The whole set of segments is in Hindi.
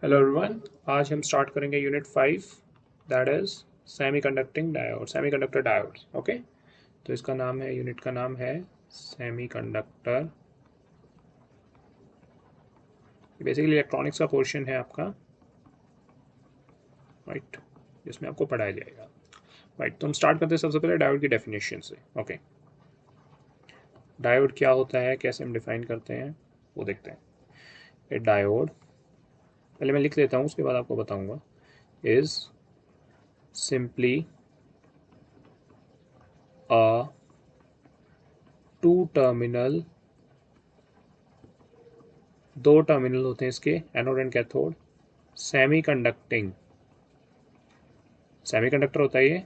Hello everyone. आज हम स्टार्ट करेंगे unit 5 that is semiconducting diode semiconductor diodes. Okay, तो इसका नाम है, यूनिट का नाम है सेमीकंडक्टर। बेसिकली इलेक्ट्रॉनिक्स का पोर्शन है आपका, राइट, जिसमें आपको पढ़ाया जाएगा। राइट, तो हम स्टार्ट करते हैं सबसे पहले डायोड की डेफिनेशन से। ओके, डायोड क्या होता है, कैसे हम डिफाइन करते हैं वो देखते हैं। ए डायोड, पहले मैं लिख लेता हूँ उसके बाद आपको बताऊंगा, is simply a two terminal, दो टर्मिनल होते हैं इसके, anode and cathode, semiconducting, semiconductor होता है ये।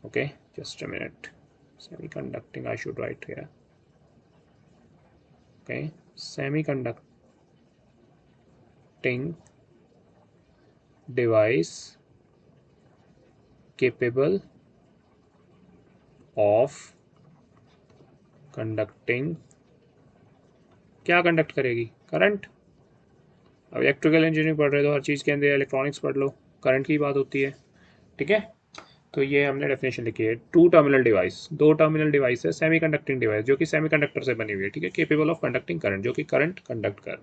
Okay, just a minute, semiconducting I should write here. Okay, semiconducting device capable of conducting, क्या कंडक्ट करेगी, करंट। अब इलेक्ट्रिकल इंजीनियरिंग पढ़ रहे हो तो हर चीज़ के अंदर इलेक्ट्रॉनिक्स पढ़ लो, करंट की बात होती है। ठीक है, तो ये हमने डेफिनेशन लिखी है, टू टर्मिनल डिवाइस, दो टर्मिनल डिवाइस है, सेमी कंडक्टिंग डिवाइस जो कि सेमी कंडक्टर से बनी हुई है। ठीक है, केपेबल ऑफ कंडक्टिंग करंट, जो कि करंट कंडक्ट कर।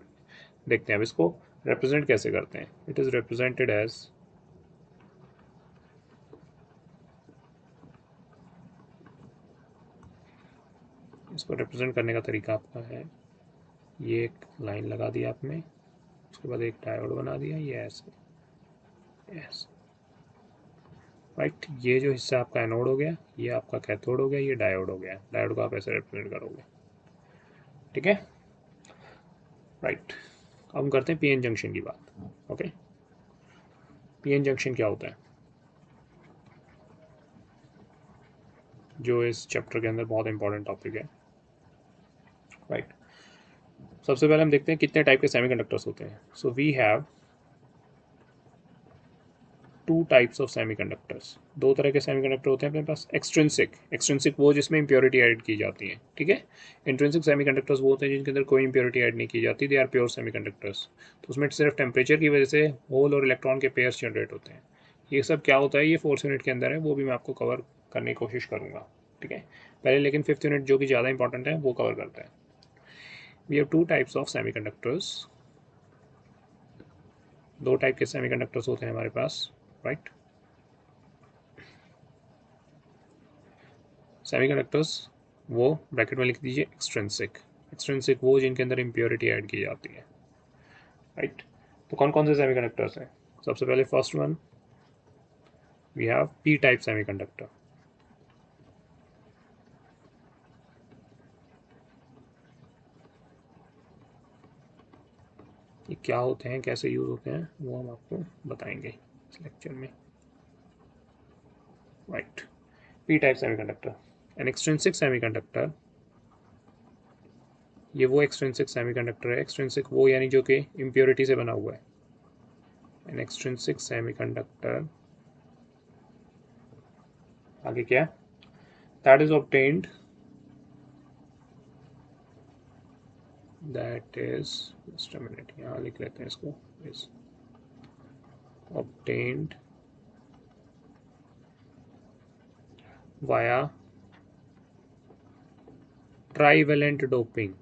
देखते हैं अब इसको रिप्रेजेंट कैसे करते हैं। इट इज रिप्रेजेंटेड एज, इसको रिप्रेजेंट करने का तरीका आपका है, ये एक लाइन लगा दिया आपने, उसके बाद एक डायोड बना दिया, ये ऐसे ऐसे, राइट। ये जो हिस्सा आपका एनोड हो गया, ये आपका कैथोड हो गया, ये डायोड हो गया। डायोड को आप ऐसे रिप्रेजेंट करोगे। ठीक है, राइट। अब हम करते हैं पीएन जंक्शन की बात। ओके, पीएन जंक्शन क्या होता है, जो इस चैप्टर के अंदर बहुत इंपॉर्टेंट टॉपिक है, राइट। सबसे पहले हम देखते हैं कितने टाइप के सेमीकंडक्टर्स होते हैं। So we have two types of semiconductors, दो तरह के सेमीकंडक्टर होते हैं अपने पास। एक्सट्रिंसिक, एक्सट्रिंसिक वो जिसमें इंप्योरिटी ऐड की जाती है। ठीक है, इंट्रिंसिक सेमीकंडक्टर्स वो होते हैं जिनके अंदर कोई इंप्योरिटी ऐड नहीं की जाती, दे आर प्योर सेमीकंडक्टर्स। तो उसमें सिर्फ टेम्परेचर की वजह से होल और इलेक्ट्रॉन के पेयर्स जनरेट होते हैं। ये सब क्या होता है, ये फोर्थ यूनिट के अंदर है, वो भी मैं आपको कवर करने की कोशिश करूँगा। ठीक है, पहले लेकिन फिफ्थ यूनिट जो कि ज़्यादा इंपॉर्टेंट है वो कवर करता है। We have two types of semiconductors, दो टाइप के सेमीकंडक्टर्स होते हैं हमारे पास, राइट। सेमीकंडक्टर्स वो ब्रैकेट में लिख दीजिए एक्सट्रिंसिक, एक्सट्रिंसिक वो जिनके अंदर इम्प्योरिटी ऐड की जाती है, राइट। तो कौन कौन से सेमीकंडक्टर्स हैं, सबसे पहले first one we have P type semiconductor. ये क्या होते हैं, कैसे यूज होते हैं, वो हम आपको बताएंगे इस लेक्चर में, right. P type semiconductor, an extrinsic semiconductor, ये वो एक्सट्रिंसिक सेमीकंडक्टर है, एक्सट्रिंसिक वो यानी जो कि इम्प्योरिटी से बना हुआ है। एन एक्सट्रिंसिक सेमीकंडक्टर, आगे क्या, that is obtained, that is, just a minute यहाँ लिख लेते हैं इसको, is obtained via trivalent doping.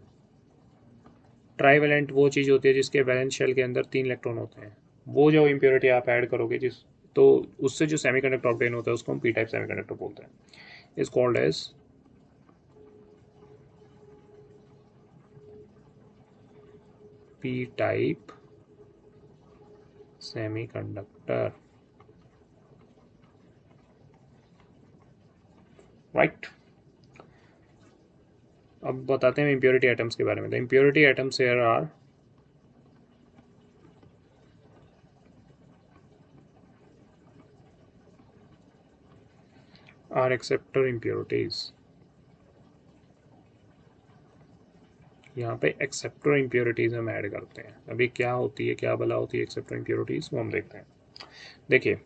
Trivalent वो चीज़ होती है जिसके वैलेंस शेल के अंदर 3 इलेक्ट्रॉन होते हैं। वो जो इम्प्योरिटी आप ऐड करोगे जिस, तो उससे जो सेमीकंडक्टर ऑब्टेन होता है उसको हम पी टाइप सेमीकंडक्टर बोलते हैं। Is called as P type semiconductor, right. अब बताते हैं इम्प्योरिटी आइटम्स के बारे में। The impurity items here are acceptor impurities. यहाँ पे एक्सेप्टर इम्प्योरिटीज हम ऐड करते हैं। अभी क्या होती है, क्या भला होती है एक्सेप्टर इम्प्योरिटीज, वो हम देखते हैं। देखिए,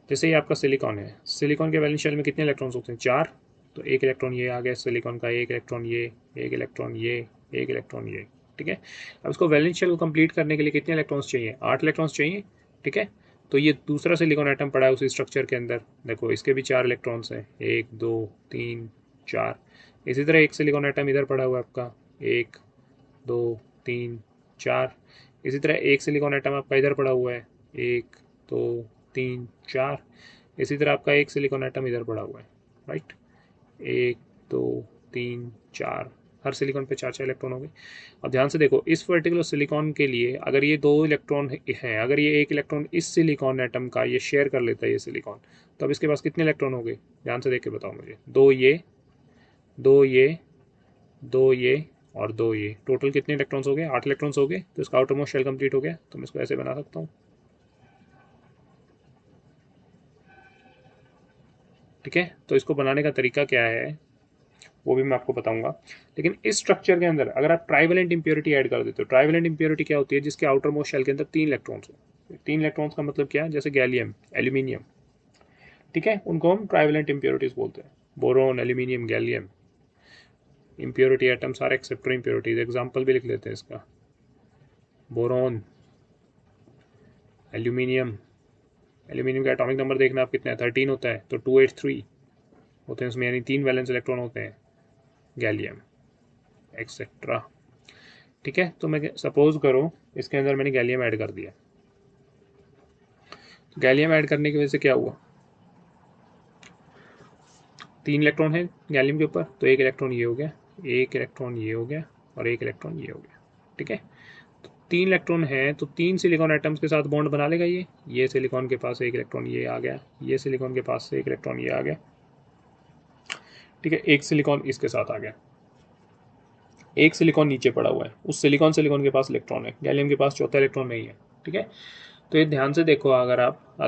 जैसे ये आपका सिलिकॉन है, सिलिकॉन के वैलेंस शेल में कितने इलेक्ट्रॉन्स होते हैं, 4। तो एक इलेक्ट्रॉन ये आ गया सिलिकॉन का, एक इलेक्ट्रॉन ये, एक इलेक्ट्रॉन ये, एक इलेक्ट्रॉन ये। ठीक है। अब इसको वैलेंस शेल को कंप्लीट करने के लिए कितने इलेक्ट्रॉन्स चाहिए, 8 इलेक्ट्रॉन्स चाहिए, ठीक है। तो ये दूसरा सिलिकॉन एटम पड़ा है उसी स्ट्रक्चर के अंदर, देखो इसके भी 4 इलेक्ट्रॉन्स हैं, 1 2 3 4। इसी तरह एक सिलिकॉन एटम इधर पड़ा हुआ है आपका, 1 2 3 4। इसी तरह एक सिलिकॉन एटम आपका इधर पड़ा हुआ है, 1 2 3 4। इसी तरह आपका एक सिलिकॉन एटम इधर पड़ा हुआ है, राइट, 1 2 3 4। हर सिलिकॉन पे 4 इलेक्ट्रॉन हो गए। अब ध्यान से देखो, इस पर्टिकुलर सिलिकॉन के लिए अगर ये 2 इलेक्ट्रॉन हैं, अगर ये एक इलेक्ट्रॉन इस सिलिकॉन एटम का ये शेयर कर लेता है ये सिलिकॉन, तो अब इसके पास कितने इलेक्ट्रॉन हो गए, ध्यान से देख के बताओ मुझे। 2 ये 2 ये 2 ये और 2 ये, टोटल कितने इलेक्ट्रॉन्स हो गए, 8 इलेक्ट्रॉन्स हो गए। तो इसका आउटर मोस्ट शेल कंप्लीट हो गया। तो मैं इसको ऐसे बना सकता हूँ, ठीक है। तो इसको बनाने का तरीका क्या है वो भी मैं आपको बताऊंगा। लेकिन इस स्ट्रक्चर के अंदर अगर आप ट्राइवेलेंट इंप्योरिटी ऐड कर देते हो, ट्राइवेलेंट इंप्योरिटी क्या होती है, जिसके आउटर मोस्ट शेल के अंदर 3 इलेक्ट्रॉन्स हो। 3 इलेक्ट्रॉन्स का मतलब क्या है, जैसे गैलियम, एल्यूमिनियम, ठीक है, उनको हम ट्राइवेलेंट इंप्योरिटीज बोलते हैं। Boron, aluminium, gallium, impurity atom सारे एक्सेप्ट इंप्योरिटीज। एग्जाम्पल भी लिख लेते हैं इसका, बोरोन, एल्यूमिनियम। एल्यूमिनियम का एटॉमिक नंबर देखना आप कितना है, 13 होता है, तो 283 होते हैं उसमें, यानी 3 वैलेंस इलेक्ट्रॉन होते हैं। गैलियम एक्सेट्रा, ठीक है। तो मैं सपोज करो इसके अंदर मैंने गैलियम ऐड कर दिया, तो गैलियम ऐड करने की वजह से क्या हुआ, 3 इलेक्ट्रॉन है गैलियम के ऊपर, तो एक इलेक्ट्रॉन ये हो गया, एक इलेक्ट्रॉन ये हो गया और एक इलेक्ट्रॉन ये हो गया, ठीक है। तो 3 इलेक्ट्रॉन है, तो 3 सिलिकॉन एटम्स के साथ बॉन्ड बना लेगा ये सिलिकॉन के पास एक इलेक्ट्रॉन ये आ गया, ये सिलिकॉन के पास से एक इलेक्ट्रॉन ये आ गया, ठीक है। एक सिलिकॉन इसके साथ आ गया, एक सिलिकॉन नीचे पड़ा हुआ है, उस सिलिकॉन के पास इलेक्ट्रॉन है, गैलियम के पास चौथा इलेक्ट्रॉन नहीं है, ठीक है। तो ये ध्यान से देखो, अगर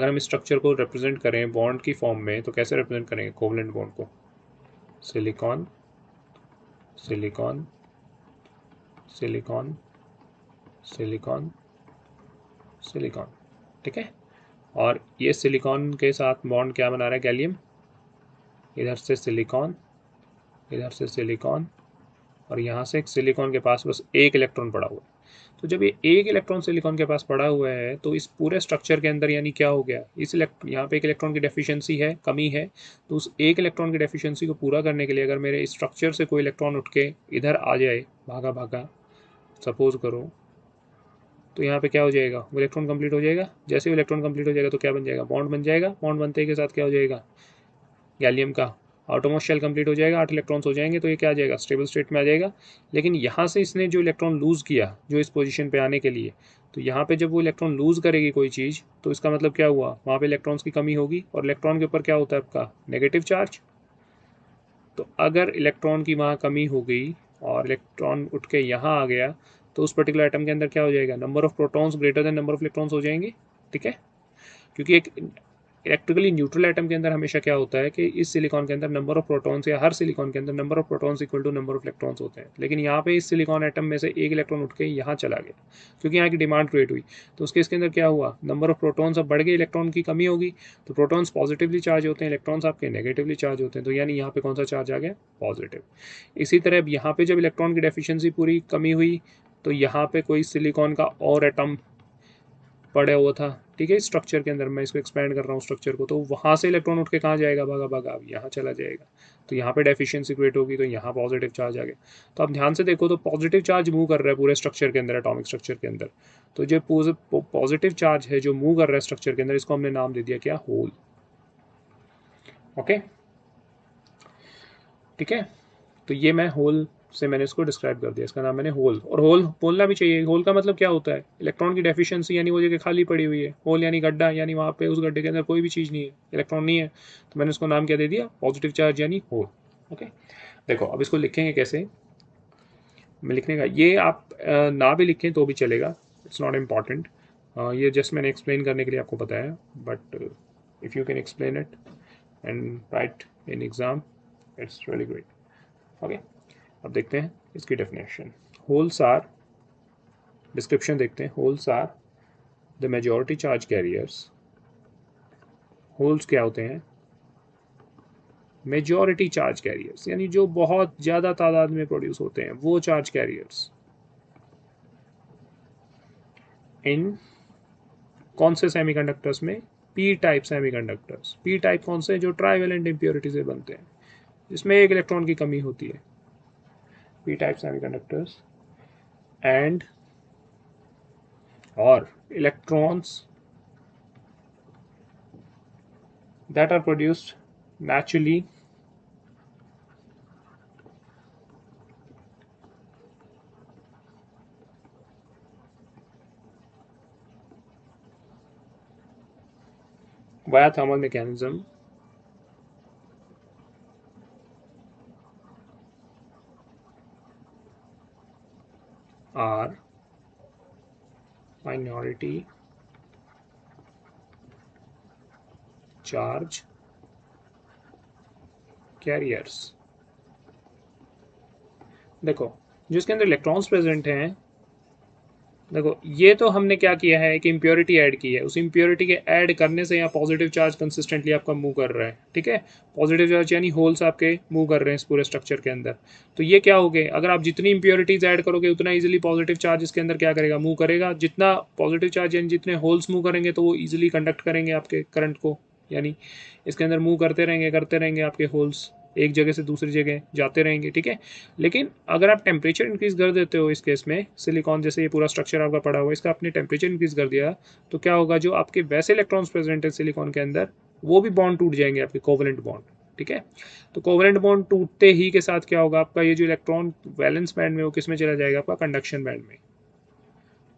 हम स्ट्रक्चर को रिप्रेजेंट करें बॉन्ड की फॉर्म में, तो कैसे रिप्रेजेंट करेंगे कोवलेंट बॉन्ड को, silicon silicon silicon silicon silicon, ठीक है। और ये सिलिकॉन के साथ बॉन्ड क्या बना रहा है, गैलियम, इधर से सिलिकॉन, इधर से सिलिकॉन, और यहाँ से एक सिलिकॉन के पास बस एक इलेक्ट्रॉन पड़ा हुआ है। तो जब ये एक इलेक्ट्रॉन सिलिकॉन के पास पड़ा हुआ है, तो इस पूरे स्ट्रक्चर के अंदर यानी क्या हो गया, यहाँ पे एक इलेक्ट्रॉन की डेफिशिएंसी है, कमी है। तो उस एक इलेक्ट्रॉन की डेफिशिएंसी को पूरा करने के लिए अगर मेरे स्ट्रक्चर से कोई इलेक्ट्रॉन उठ के इधर आ जाए, भागा भागा सपोज करो, तो यहाँ पे क्या हो जाएगा, वो इलेक्ट्रॉन कंप्लीट हो जाएगा। जैसे वो इलेक्ट्रॉन कंप्लीट हो जाएगा तो क्या बन जाएगा, बॉन्ड बन जाएगा। बॉन्ड बनते के साथ क्या हो जाएगा, गैलियम का आउटरमोस्ट शेल कंप्लीट हो जाएगा, 8 इलेक्ट्रॉन्स हो जाएंगे, तो ये क्या आ जाएगा, स्टेबल स्टेट में आ जाएगा। लेकिन यहाँ से इसने जो इलेक्ट्रॉन लूज़ किया जो इस पोजीशन पे आने के लिए, तो यहाँ पे जब वो इलेक्ट्रॉन लूज़ करेगी कोई चीज़, तो इसका मतलब क्या हुआ, वहाँ पे इलेक्ट्रॉन्स की कमी होगी, और इलेक्ट्रॉन के ऊपर क्या होता है आपका, नेगेटिव चार्ज। तो अगर इलेक्ट्रॉन की वहाँ कमी हो गई और इलेक्ट्रॉन उठ के यहाँ आ गया, तो उस पर्टिकुलर एटम के अंदर क्या हो जाएगा, number of protons greater than number of electrons हो जाएंगे, ठीक है। क्योंकि एक इलेक्ट्रिकली न्यूट्रल एटम के अंदर हमेशा क्या होता है कि इस सिलिकॉन के अंदर नंबर ऑफ प्रोटॉन्स, या हर सिलिकॉन के अंदर number of protons equal to number of electrons होते हैं। लेकिन यहाँ पे इस सिलिकॉन एटम में से एक इलेक्ट्रॉन उठ के यहाँ चला गया, क्योंकि यहाँ की डिमांड क्रिएट हुई, तो उसके इसके अंदर क्या हुआ, नंबर ऑफ प्रोटॉन्स अब बढ़ गए, इलेक्ट्रॉन की कमी होगी। तो प्रोटॉन्स पॉजिटिवली चार्ज होते हैं, इलेक्ट्रॉन्स आपके नेगेटिवली चार्ज होते हैं, तो यानी यहाँ पे कौन सा चार्ज आ गया, पॉजिटिव। इसी तरह अब यहाँ पे जब इलेक्ट्रॉन की डेफिशिएंसी पूरी कमी हुई, तो यहाँ पे कोई सिलिकॉन का और एटम पड़ा हुआ था, ठीक है, स्ट्रक्चर के अंदर, मैं इसको एक्सपेंड कर रहा हूँ स्ट्रक्चर को, तो वहाँ से इलेक्ट्रॉन उठ के कहाँ जाएगा, भागा भागा अब यहाँ चला जाएगा, तो यहाँ पे डेफिशिएंसी क्रिएट होगी, तो यहाँ पॉजिटिव चार्ज आ गया। तो आप ध्यान से देखो, तो पॉजिटिव चार्ज मूव कर रहा है पूरे स्ट्रक्चर के अंदर, एटॉमिक स्ट्रक्चर के अंदर। तो जो पॉजिटिव चार्ज है जो मूव कर रहा है स्ट्रक्चर के अंदर, इसको हमने नाम दे दिया क्या, होल, ओके, ठीक है। तो ये मैं होल से मैंने इसको डिस्क्राइब कर दिया, इसका नाम मैंने होल। और होल बोलना भी चाहिए, होल का मतलब क्या होता है, इलेक्ट्रॉन की डेफिशिएंसी, यानी वो जगह खाली पड़ी हुई है। होल यानी गड्ढा, यानी वहाँ पे उस गड्ढे के अंदर कोई भी चीज़ नहीं है, इलेक्ट्रॉन नहीं है, तो मैंने उसको नाम क्या दे दिया, पॉजिटिव चार्ज यानी होल, ओके। देखो अब इसको लिखेंगे कैसे, मैं लिखने का, ये आप ना भी लिखें तो भी चलेगा, इट्स नॉट इम्पॉर्टेंट। ये जस्ट मैंने एक्सप्लेन करने के लिए आपको बताया, but if you can explain it and right in exam, it's really great, okay. अब देखते हैं इसकी डेफिनेशन। होल्स आर, डिस्क्रिप्शन देखते हैं, holes are the majority charge carriers. Holes क्या होते हैं, मेजॉरिटी चार्ज कैरियर्स, यानी जो बहुत ज़्यादा तादाद में प्रोड्यूस होते हैं वो चार्ज कैरियर्स, इन कौन से सेमीकंडक्टर्स में? P type semiconductors. P type कौन से? जो ट्राइवेलेंट इम्प्योरिटी से बनते हैं, जिसमें एक इलेक्ट्रॉन की कमी होती है, पी टाइप सेमीकंडक्टर्स। एंड और electrons that are produced naturally via thermal mechanism are minority charge carriers। देखो, जिसके अंदर इलेक्ट्रॉन्स प्रेजेंट हैं, देखो ये तो हमने क्या किया है, एक इम्प्योरिटी ऐड की है, उस इम्प्योरिटी के ऐड करने से यहाँ पॉजिटिव चार्ज कंसिस्टेंटली आपका मूव कर रहा है, ठीक है। पॉजिटिव चार्ज यानी होल्स आपके मूव कर रहे हैं इस पूरे स्ट्रक्चर के अंदर। तो ये क्या हो गए, अगर आप जितनी इम्प्योरिटीज ऐड करोगे उतना इजीली पॉजिटिव चार्ज इसके अंदर क्या करेगा, मूव करेगा। जितना पॉजिटिव चार्ज यानी जितने होल्स मूव करेंगे तो वो ईजिली कंडक्ट करेंगे आपके करंट को, यानी इसके अंदर मूव करते रहेंगे आपके होल्स, एक जगह से दूसरी जगह जाते रहेंगे, ठीक है। लेकिन अगर आप टेम्परेचर इंक्रीज कर देते हो, इस केस में सिलिकॉन जैसे ये पूरा स्ट्रक्चर आपका पड़ा हुआ है, इसका आपने टेम्परेचर इंक्रीज कर दिया, तो क्या होगा, जो आपके वैसे इलेक्ट्रॉन्स प्रेजेंट है सिलिकॉन के अंदर, वो भी बॉन्ड टूट जाएंगे आपके, कोवलेंट बॉन्ड, ठीक है। तो कोवलेंट बॉन्ड टूटते ही के साथ क्या होगा, आपका ये जो इलेक्ट्रॉन वैलेंस बैंड में वो किस में चला जाएगा, आपका कंडक्शन बैंड में।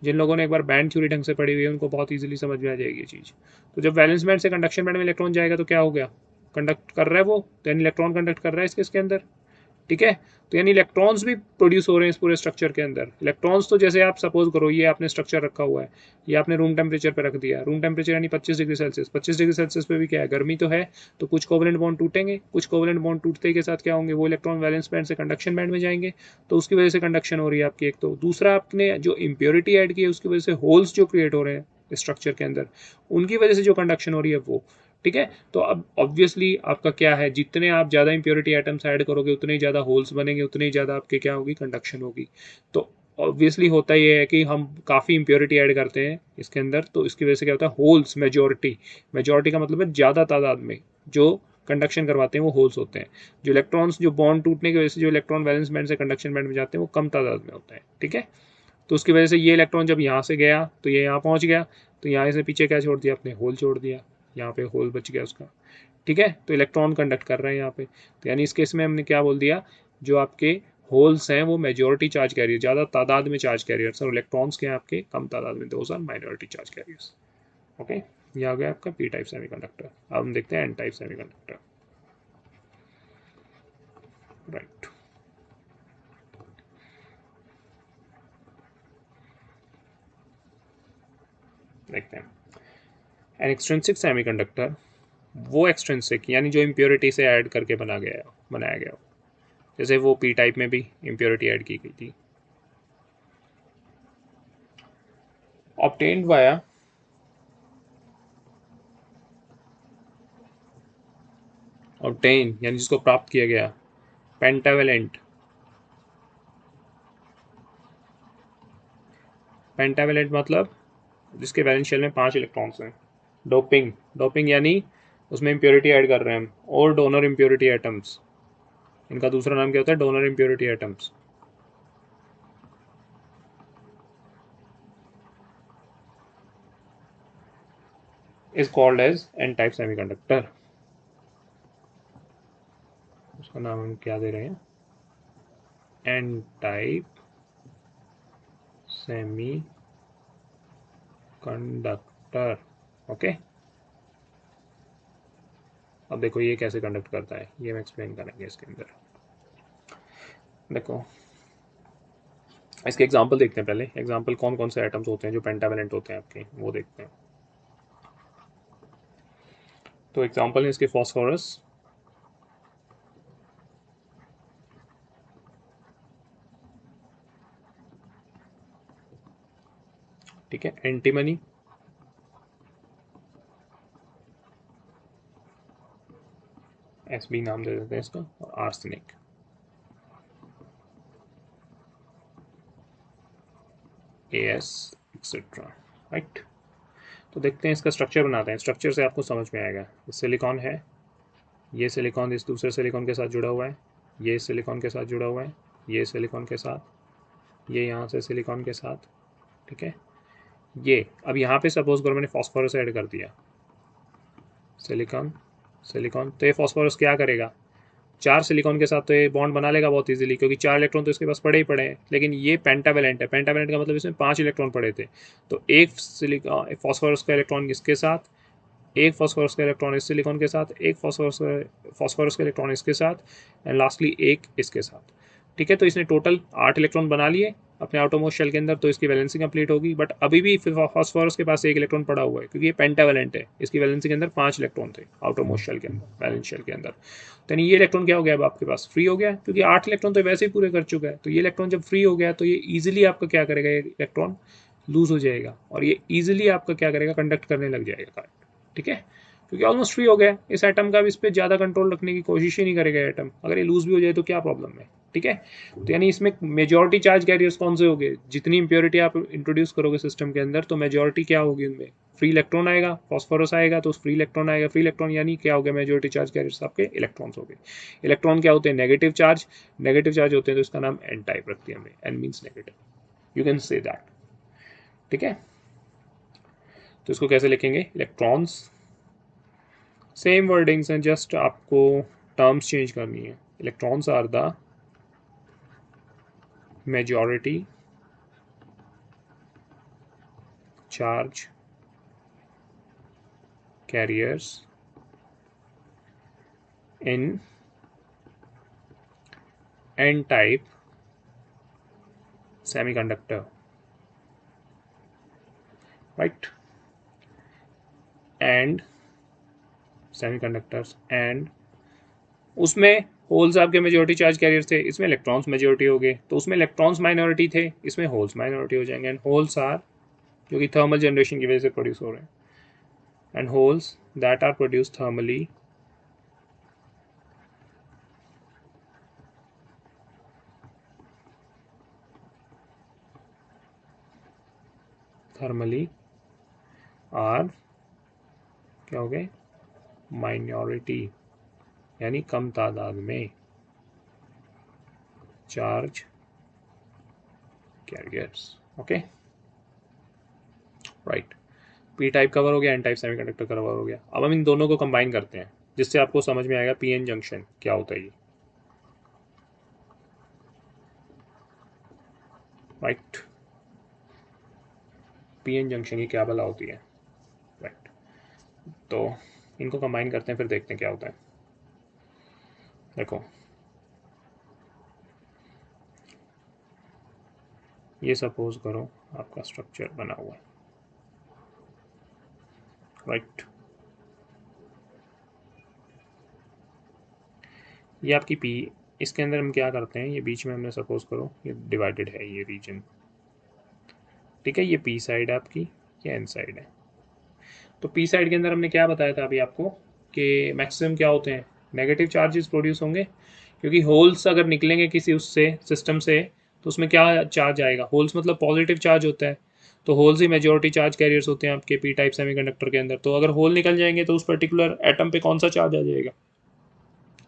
जिन लोगों ने एक बार बैंड थ्योरी ढंग से पढ़ी हुई है उनको बहुत इजीली समझ में आ जाएगी ये चीज़। तो जब वैलेंस बैंड से कंडक्शन बैंड में इलेक्ट्रॉन जाएगा तो क्या हो गया, कंडक्ट कर रहा है वो, तो यानी इलेक्ट्रॉन कंडक्ट कर रहा है इसके अंदर, ठीक है। तो यानी इलेक्ट्रॉन्स भी प्रोड्यूस हो रहे हैं इस पूरे स्ट्रक्चर के अंदर। इलेक्ट्रॉन्स तो जैसे आप सपोज करो ये आपने स्ट्रक्चर रखा हुआ है, ये आपने रूम टेम्परेचर पे रख दिया, रूम टेम्परेचर यानी 25 डिग्री सेल्सियस, 25 डिग्री सेल्सियस पे भी क्या है, गर्मी तो है। तो कुछ कोवलेंट बॉन्ड टूटेंगे, कुछ कोवलेंट बॉन्ड टूटते के साथ क्या होंगे, वो इलेक्ट्रॉन वैलेंस बैंड से कंडक्शन बैंड में जाएंगे, तो उसकी वजह से कंडक्शन हो रही है आपकी एक। तो दूसरा, आपने जो इम्प्योरिटी ऐड की है उसकी वजह से होल्स जो क्रिएट हो रहे हैं स्ट्रक्चर के अंदर, उनकी वजह से जो कंडक्शन हो रही है वो, ठीक है। तो अब ऑब्वियसली आपका क्या है, जितने आप ज़्यादा इंप्योरिटी आइटम्स ऐड करोगे उतने ही ज़्यादा होल्स बनेंगे, उतने ही ज़्यादा आपके क्या होगी, कंडक्शन होगी। तो ऑब्वियसली होता ये है कि हम काफ़ी इंप्योरिटी ऐड करते हैं इसके अंदर, तो इसकी वजह से क्या होता है, होल्स मेजोरिटी, मेजोरिटी का मतलब है ज़्यादा तादाद में जो कंडक्शन करवाते हैं वो होल्स होते हैं। जो इलेक्ट्रॉन्स, जो बॉन्ड टूटने की वजह से जो इलेक्ट्रॉन वैलेंस बैंड से कंडक्शन बैंड में जाते हैं वो कम तादाद में होते हैं, ठीक है। तो उसकी वजह से ये इलेक्ट्रॉन जब यहाँ से गया तो ये यहाँ पहुँच गया, तो यहाँ से पीछे क्या छोड़ दिया, अपने होल छोड़ दिया, यहाँ पे होल बच गया उसका, ठीक है। तो इलेक्ट्रॉन कंडक्ट कर रहे हैं यहाँ पे, तो यानी इस केस में हमने क्या बोल दिया, जो आपके होल्स हैं वो मेजोरिटी चार्ज कैरियर, ज़्यादा तादाद में चार्ज कैरियर्स, और इलेक्ट्रॉन्स के हैं आपके कम तादाद में, those are minority charge carriers. Okay, ये आ गया आपका पी टाइप सेमीकंडक्टर। अब हम देखते हैं एन टाइप सेमीकंडक्टर। राइट, देखते हैं एन एक्सट्रिंसिक सेमीकंडक्टर, वो एक्सट्रिंसिक यानी जो इम्प्योरिटी से ऐड करके बनाया गया हो, जैसे वो पी टाइप में भी इम्प्योरिटी ऐड की गई थी। ऑब्टेन्ड वाया ऑब्टेन यानी जिसको प्राप्त किया गया, पेंटावेलेंट, पेंटावेलेंट मतलब जिसके वैलेंस शेल में 5 इलेक्ट्रॉन्स हैं। डोपिंग, डोपिंग यानी उसमें इम्प्योरिटी ऐड कर रहे हैं हम, और डोनर इम्प्योरिटी एटम्स, इनका दूसरा नाम क्या होता है, donor impurity atoms, is called as N type semiconductor. उसका नाम हम क्या दे रहे हैं, N type semiconductor. Okay, अब देखो ये कैसे कंडक्ट करता है, ये हम एक्सप्लेन करेंगे इसके अंदर। देखो इसके एग्जांपल देखते हैं, पहले एग्जांपल कौन कौन से एटम्स होते हैं जो पेंटावेलेंट होते हैं आपके, वो देखते हैं। तो एग्जांपल है इसके फॉस्फोरस, ठीक है, एंटीमनी, एस बी नाम दे देते हैं इसका, और arsenic, A S etcetera. Right. तो देखते हैं इसका स्ट्रक्चर बनाते हैं, स्ट्रक्चर से आपको समझ में आएगा। सिलिकॉन है, ये सिलिकॉन इस दूसरे सिलिकॉन के साथ जुड़ा हुआ है, ये सिलिकॉन के साथ जुड़ा हुआ है, ये सिलिकॉन के साथ, ये यहाँ से सिलिकॉन के साथ, ठीक है। ये अब यहाँ पे सपोज करो मैंने फॉस्फोरस ऐड कर दिया, सिलिकॉन सिलिकॉन, तो ये फॉस्फोरस क्या करेगा, चार सिलिकॉन के साथ तो ये बॉन्ड बना लेगा बहुत इजीली, क्योंकि चार इलेक्ट्रॉन तो इसके पास पड़े ही पड़े हैं। लेकिन ये पेंटावेलेंट है, पेंटावेलेंट का मतलब इसमें 5 इलेक्ट्रॉन पड़े थे। तो एक सिलिकॉन फॉस्फोरस का इलेक्ट्रॉन इसके साथ, एक फॉस्फोरस का इलेक्ट्रॉन इस सिलिकॉन के साथ, एक फॉस्फोरस का इलेक्ट्रॉन इसके साथ, एंड लास्टली एक इसके साथ। ठीक है, तो इसने टोटल 8 इलेक्ट्रॉन बना लिए अपने आउटरमोस्ट शेल के अंदर, तो इसकी वैलेंसी कंप्लीट होगी। बट अभी भी फॉस्फोरस के पास एक इलेक्ट्रॉन पड़ा हुआ है, क्योंकि ये पेंटावेलेंट है, इसकी वैलेंसी के अंदर 5 इलेक्ट्रॉन थे आउटरमोस्ट शेल के अंदर, वैलेंस शेल के अंदर। तो ये इलेक्ट्रॉन क्या हो गया, अब आपके पास फ्री हो गया, क्योंकि 8 इलेक्ट्रॉन तो वैसे ही पूरे कर चुका है। तो ये इलेक्ट्रॉन जब फ्री हो गया तो ये ईजिली आपका क्या करेगा, ये इलेक्ट्रॉन लूज हो जाएगा, और ये ईजिली आपका क्या करेगा, कंडक्ट करने लग जाएगा करंट। ठीक है, क्योंकि ऑलमोस्ट फ्री हो गया इस एटम का, अब इस पर ज़्यादा कंट्रोल रखने की कोशिश ही नहीं करेगा एटम। अगर ये लूज भी हो जाए तो क्या प्रॉब्लम है। ठीक है, तो यानी इसमें मेजॉरिटी चार्ज कैरियर्स कौन से होंगे, जितनी इंप्योरिटी आप इंट्रोड्यूस करोगे सिस्टम के अंदर, तो मेजॉरिटी क्या होगी उनमें, फ्री इलेक्ट्रॉन आएगा, फॉस्फोरस आएगा तो फ्री इलेक्ट्रॉन आएगा, फ्री इलेक्ट्रॉन यानी क्या हो गया, मेजॉरिटी चार्ज कैरियर्स आपके इलेक्ट्रॉन्स हो गए। इलेक्ट्रॉन क्या होते हैं, नेगेटिव चार्ज, नेगेटिव चार्ज होते हैं तो इसका नाम एन टाइप रखती है हमने, N means negative, you can say that. ठीक है, तो इसको कैसे लिखेंगे, इलेक्ट्रॉन्स, सेम वर्डिंग्स हैं, जस्ट आपको टर्म्स चेंज करनी है। Electrons are the majority charge carriers in n type semiconductor, right, and semiconductors, and उसमें होल्स आपके मेजोरिटी चार्ज कैरियर थे, इसमें इलेक्ट्रॉन्स मेजोरिटी हो गए, तो उसमें इलेक्ट्रॉन्स माइनॉरिटी थे, इसमें होल्स माइनॉरिटी हो जाएंगे। एंड होल्स आर, जो कि थर्मल जनरेशन की वजह से प्रोड्यूस हो रहे हैं, and holes that are produce thermally thermally are क्या हो गए, माइनॉरिटी, यानी कम तादाद में charge carriers. Okay, right. P type cover हो गया, एन टाइप सेमीकंडक्टर कवर हो गया। अब हम इन दोनों को कंबाइन करते हैं, जिससे आपको समझ में आएगा पी एन जंक्शन क्या होता है ये, राइट। पी एन जंक्शन ये क्या भला होती है, राइट। तो इनको कंबाइन करते हैं, फिर देखते हैं क्या होता है। देखो, ये सपोज करो आपका स्ट्रक्चर बना हुआ है, राइट। ये आपकी पी, इसके अंदर हम क्या करते हैं, ये बीच में हमने सपोज करो ये डिवाइडेड है ये रीजन, ठीक है। ये पी साइड है आपकी, ये एन साइड है। तो पी साइड के अंदर हमने क्या बताया था अभी आपको, कि मैक्सिमम क्या होते हैं, नेगेटिव चार्जेस प्रोड्यूस होंगे, क्योंकि होल्स अगर निकलेंगे किसी उससे सिस्टम से, तो उसमें क्या चार्ज आएगा, होल्स मतलब पॉजिटिव चार्ज होता है। तो होल्स ही मेजॉरिटी चार्ज कैरियर्स होते हैं आपके पी टाइप सेमीकंडक्टर के अंदर। तो अगर होल निकल जाएंगे तो उस पर्टिकुलर एटम पे कौन सा चार्ज आ जाएगा,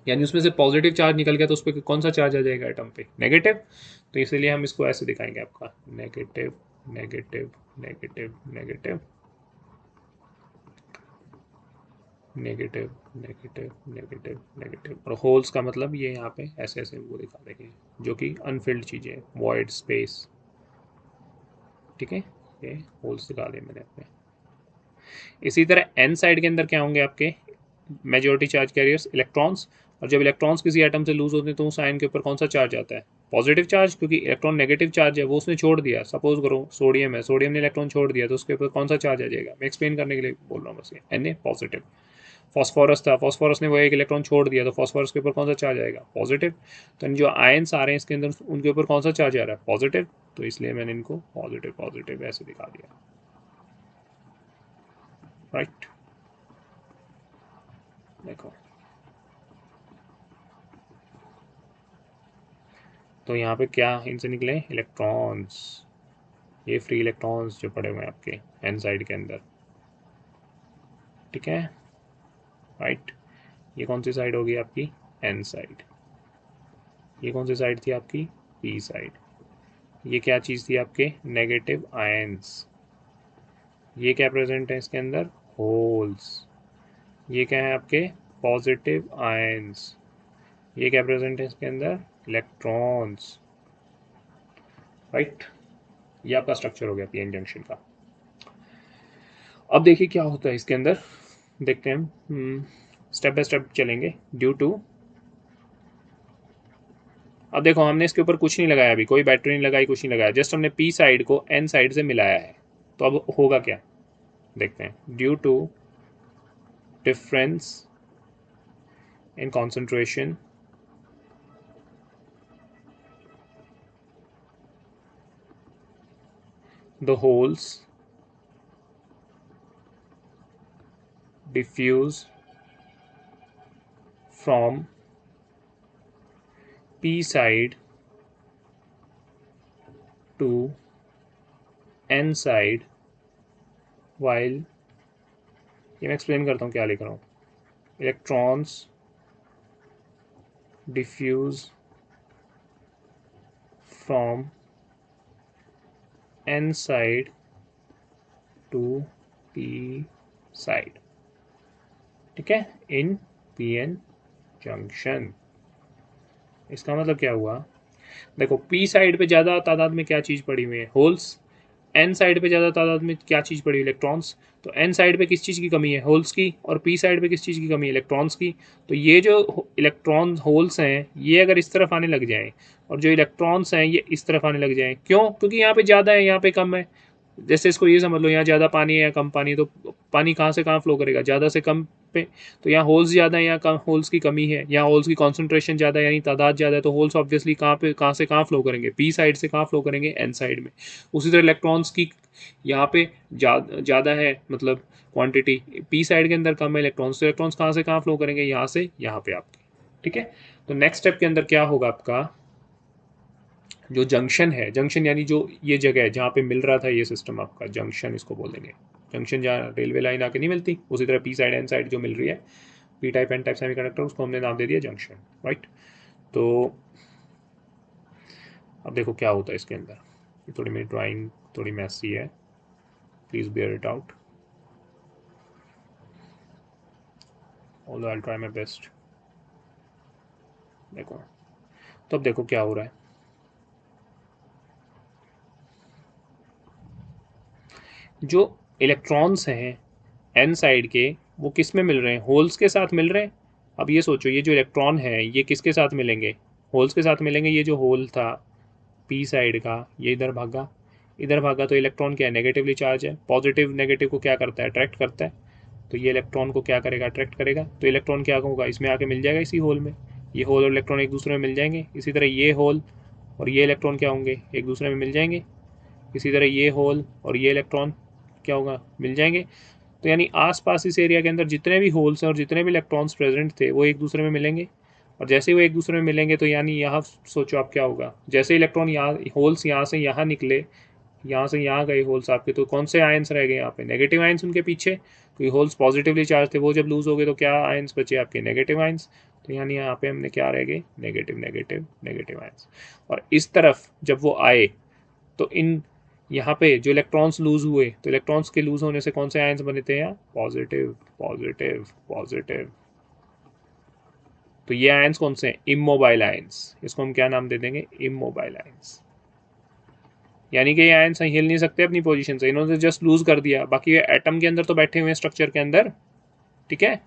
यानी उसमें से पॉजिटिव चार्ज निकल गया तो उस पर कौन सा चार्ज आ जाएगा एटम पे, नेगेटिव। तो इसीलिए हम इसको ऐसे दिखाएंगे आपका, negative negative negative negative negative negative negative negative, और होल्स का मतलब ये यहाँ पे ऐसे ऐसे वो दिखा देंगे, जो कि अनफिल्ड चीज़ें, वॉइड स्पेस। ठीक है, ये होल्स दिखा दिए मैंने अपने। इसी तरह एन साइड के अंदर क्या होंगे आपके, मेजॉरिटी चार्ज कैरियर्स, इलेक्ट्रॉन्स। और जब इलेक्ट्रॉन्स किसी एटम से लूज होते हैं तो उस आयन के ऊपर कौन सा चार्ज आता है, पॉजिटिव चार्ज, क्योंकि इलेक्ट्रॉन नेगेटिव चार्ज है वो उसने छोड़ दिया। सपोज करो सोडियम है, सोडियम ने इलेक्ट्रॉन छोड़ दिया, तो उसके ऊपर कौन सा चार्ज आ जाएगा, मैं एक्सप्लेन करने के लिए बोल रहा हूँ बस, ये एन ए पॉजिटिव। फॉस्फोरस था, फॉस्फोरस ने वो एक इलेक्ट्रॉन छोड़ दिया, तो फॉस्फोरस के ऊपर कौन सा चार्ज आएगा, पॉजिटिव। तो जो आयंस आ रहे हैं इसके अंदर उनके ऊपर कौन सा चार्ज आ रहा है, पॉजिटिव। तो इसलिए मैंने इनको पॉजिटिव पॉजिटिव ऐसे दिखा दिया, राइट। देखो, तो यहाँ पे क्या इनसे निकले, इलेक्ट्रॉन्स, ये फ्री इलेक्ट्रॉन्स जो पड़े हुए हैं आपके एन साइड के अंदर, ठीक है, राइट। ये कौन सी साइड होगी आपकी, एन साइड। ये कौन सी साइड थी आपकी, पी साइड। ये क्या चीज़ थी आपके, नेगेटिव आयंस। ये क्या प्रेजेंट है इसके अंदर, होल्स। ये क्या है आपके, पॉजिटिव आयंस। ये क्या प्रेजेंट है इसके अंदर, इलेक्ट्रॉन्स, राइट। ये आपका स्ट्रक्चर हो गया पीएन जंक्शन का। अब देखिए क्या होता है इसके अंदर, देखते हैं, स्टेप बाय स्टेप चलेंगे। ड्यू टू, अब देखो हमने इसके ऊपर कुछ नहीं लगाया, अभी कोई बैटरी नहीं लगाई, कुछ नहीं लगाया, जस्ट हमने पी साइड को एन साइड से मिलाया है। तो अब होगा क्या, देखते हैं। Due to difference in concentration the holes diffuse from P side to N side while, ये मैं एक्सप्लेन करता हूँ क्या लिख रहा हूँ, electrons diffuse from N side to P side, ठीक है, इन PN जंक्शन। इसका मतलब क्या हुआ, देखो पी साइड पे ज़्यादा तादाद में क्या चीज़ पड़ी हुई है, होल्स। एन साइड पे ज़्यादा तादाद में क्या चीज़ पड़ी है, इलेक्ट्रॉन्स। तो एन साइड पे किस चीज़ की कमी है, होल्स की, और पी साइड पे किस चीज़ की कमी है, इलेक्ट्रॉन्स की। तो ये जो इलेक्ट्रॉन होल्स हैं ये अगर इस तरफ आने लग जाएं, और जो इलेक्ट्रॉन्स हैं ये इस तरफ आने लग जाएं, क्यों, क्योंकि यहाँ पे ज़्यादा है यहाँ पे कम है। जैसे इसको ये समझ लो, यहाँ ज़्यादा पानी है या कम पानी, तो पानी कहाँ से कहाँ फ्लो करेगा, ज़्यादा से कम पे। तो यहाँ होल्स ज़्यादा है, यहाँ कम होल्स की कमी है, यहाँ होल्स की कॉन्सेंट्रेशन ज़्यादा है, यानी तादाद ज़्यादा है, तो होल्स ऑब्वियसली कहाँ पे, कहाँ से कहाँ फ्लो करेंगे, पी साइड से कहाँ फ्लो करेंगे, एन साइड में। उसी तरह इलेक्ट्रॉन्स की यहाँ पे ज़्यादा है, मतलब क्वांटिटी पी साइड के अंदर कम है इलेक्ट्रॉन्स, तो इलेक्ट्रॉन्स कहाँ से कहाँ फ्लो करेंगे, यहाँ से यहाँ पे आपके, ठीक है। तो नेक्स्ट स्टेप के अंदर क्या होगा आपका, जो जंक्शन है, जंक्शन यानी जो ये जगह है जहाँ पे मिल रहा था ये सिस्टम आपका, जंक्शन इसको बोलेंगे। जंक्शन जहाँ रेलवे लाइन आके नहीं मिलती, उसी तरह पी साइड एन साइड जो मिल रही है, P type N type semiconductor, उसको हमने नाम दे दिया जंक्शन, राइट। तो अब देखो क्या होता है इसके अंदर, ये थोड़ी मेरी ड्राइंग थोड़ी मैसी है, please bear it out, although I will try my best. देखो, तो अब देखो क्या हो रहा है, जो इलेक्ट्रॉन्स हैं एन साइड के, वो किस में मिल रहे हैं, होल्स के साथ मिल रहे हैं। अब ये सोचो, ये जो इलेक्ट्रॉन है ये किसके साथ मिलेंगे, होल्स के साथ मिलेंगे। ये जो होल था पी साइड का, ये इधर भागा, इधर भागा, तो इलेक्ट्रॉन क्या है, नेगेटिवली चार्ज है। पॉजिटिव नेगेटिव को क्या करता है, अट्रैक्ट करता है। तो ये इलेक्ट्रॉन को क्या करेगा, अट्रैक्ट करेगा। तो इलेक्ट्रॉन क्या होगा, इसमें आके मिल जाएगा इसी होल में। ये होल और इलेक्ट्रॉन एक दूसरे में मिल जाएंगे। इसी तरह ये होल और ये इलेक्ट्रॉन क्या होंगे, एक दूसरे में मिल जाएंगे। इसी तरह ये होल और ये इलेक्ट्रॉन क्या होगा, मिल जाएंगे। तो यानी आसपास इस एरिया के अंदर जितने भी होल्स हैं और जितने भी इलेक्ट्रॉन्स प्रेजेंट थे वो एक दूसरे में मिलेंगे। और जैसे ही वो एक दूसरे में मिलेंगे तो यानी यहाँ सोचो आप क्या होगा, जैसे इलेक्ट्रॉन यहाँ, होल्स यहाँ से यहाँ निकले, यहाँ से यहाँ गए होल्स आपके, तो कौन से आयंस रह गए यहाँ पे, नेगेटिव आयंस उनके पीछे, क्योंकि होल्स पॉजिटिवली चार्ज थे, वो जब लूज हो गए तो क्या आयंस बचे आपके, नेगेटिव आयंस। तो यानी यहाँ पे हमने क्या रह गए, नेगेटिव नेगेटिव नेगेटिव आयंस। और इस तरफ जब वो आए तो इन यहाँ पे जो इलेक्ट्रॉन्स लूज हुए, तो इलेक्ट्रॉन्स के लूज होने से कौन से आयंस बने थे यहाँ, पॉजिटिव पॉजिटिव पॉजिटिव। तो ये आयंस कौन से हैं, इमोबाइल आयंस। इसको हम क्या नाम दे देंगे, इमोबाइल आयंस। यानी कि ये आयंस हिल नहीं सकते अपनी पोजीशन से, इन्होंने जस्ट लूज कर दिया, बाकी ये एटम के अंदर तो बैठे हुए हैं स्ट्रक्चर के अंदर, ठीक है।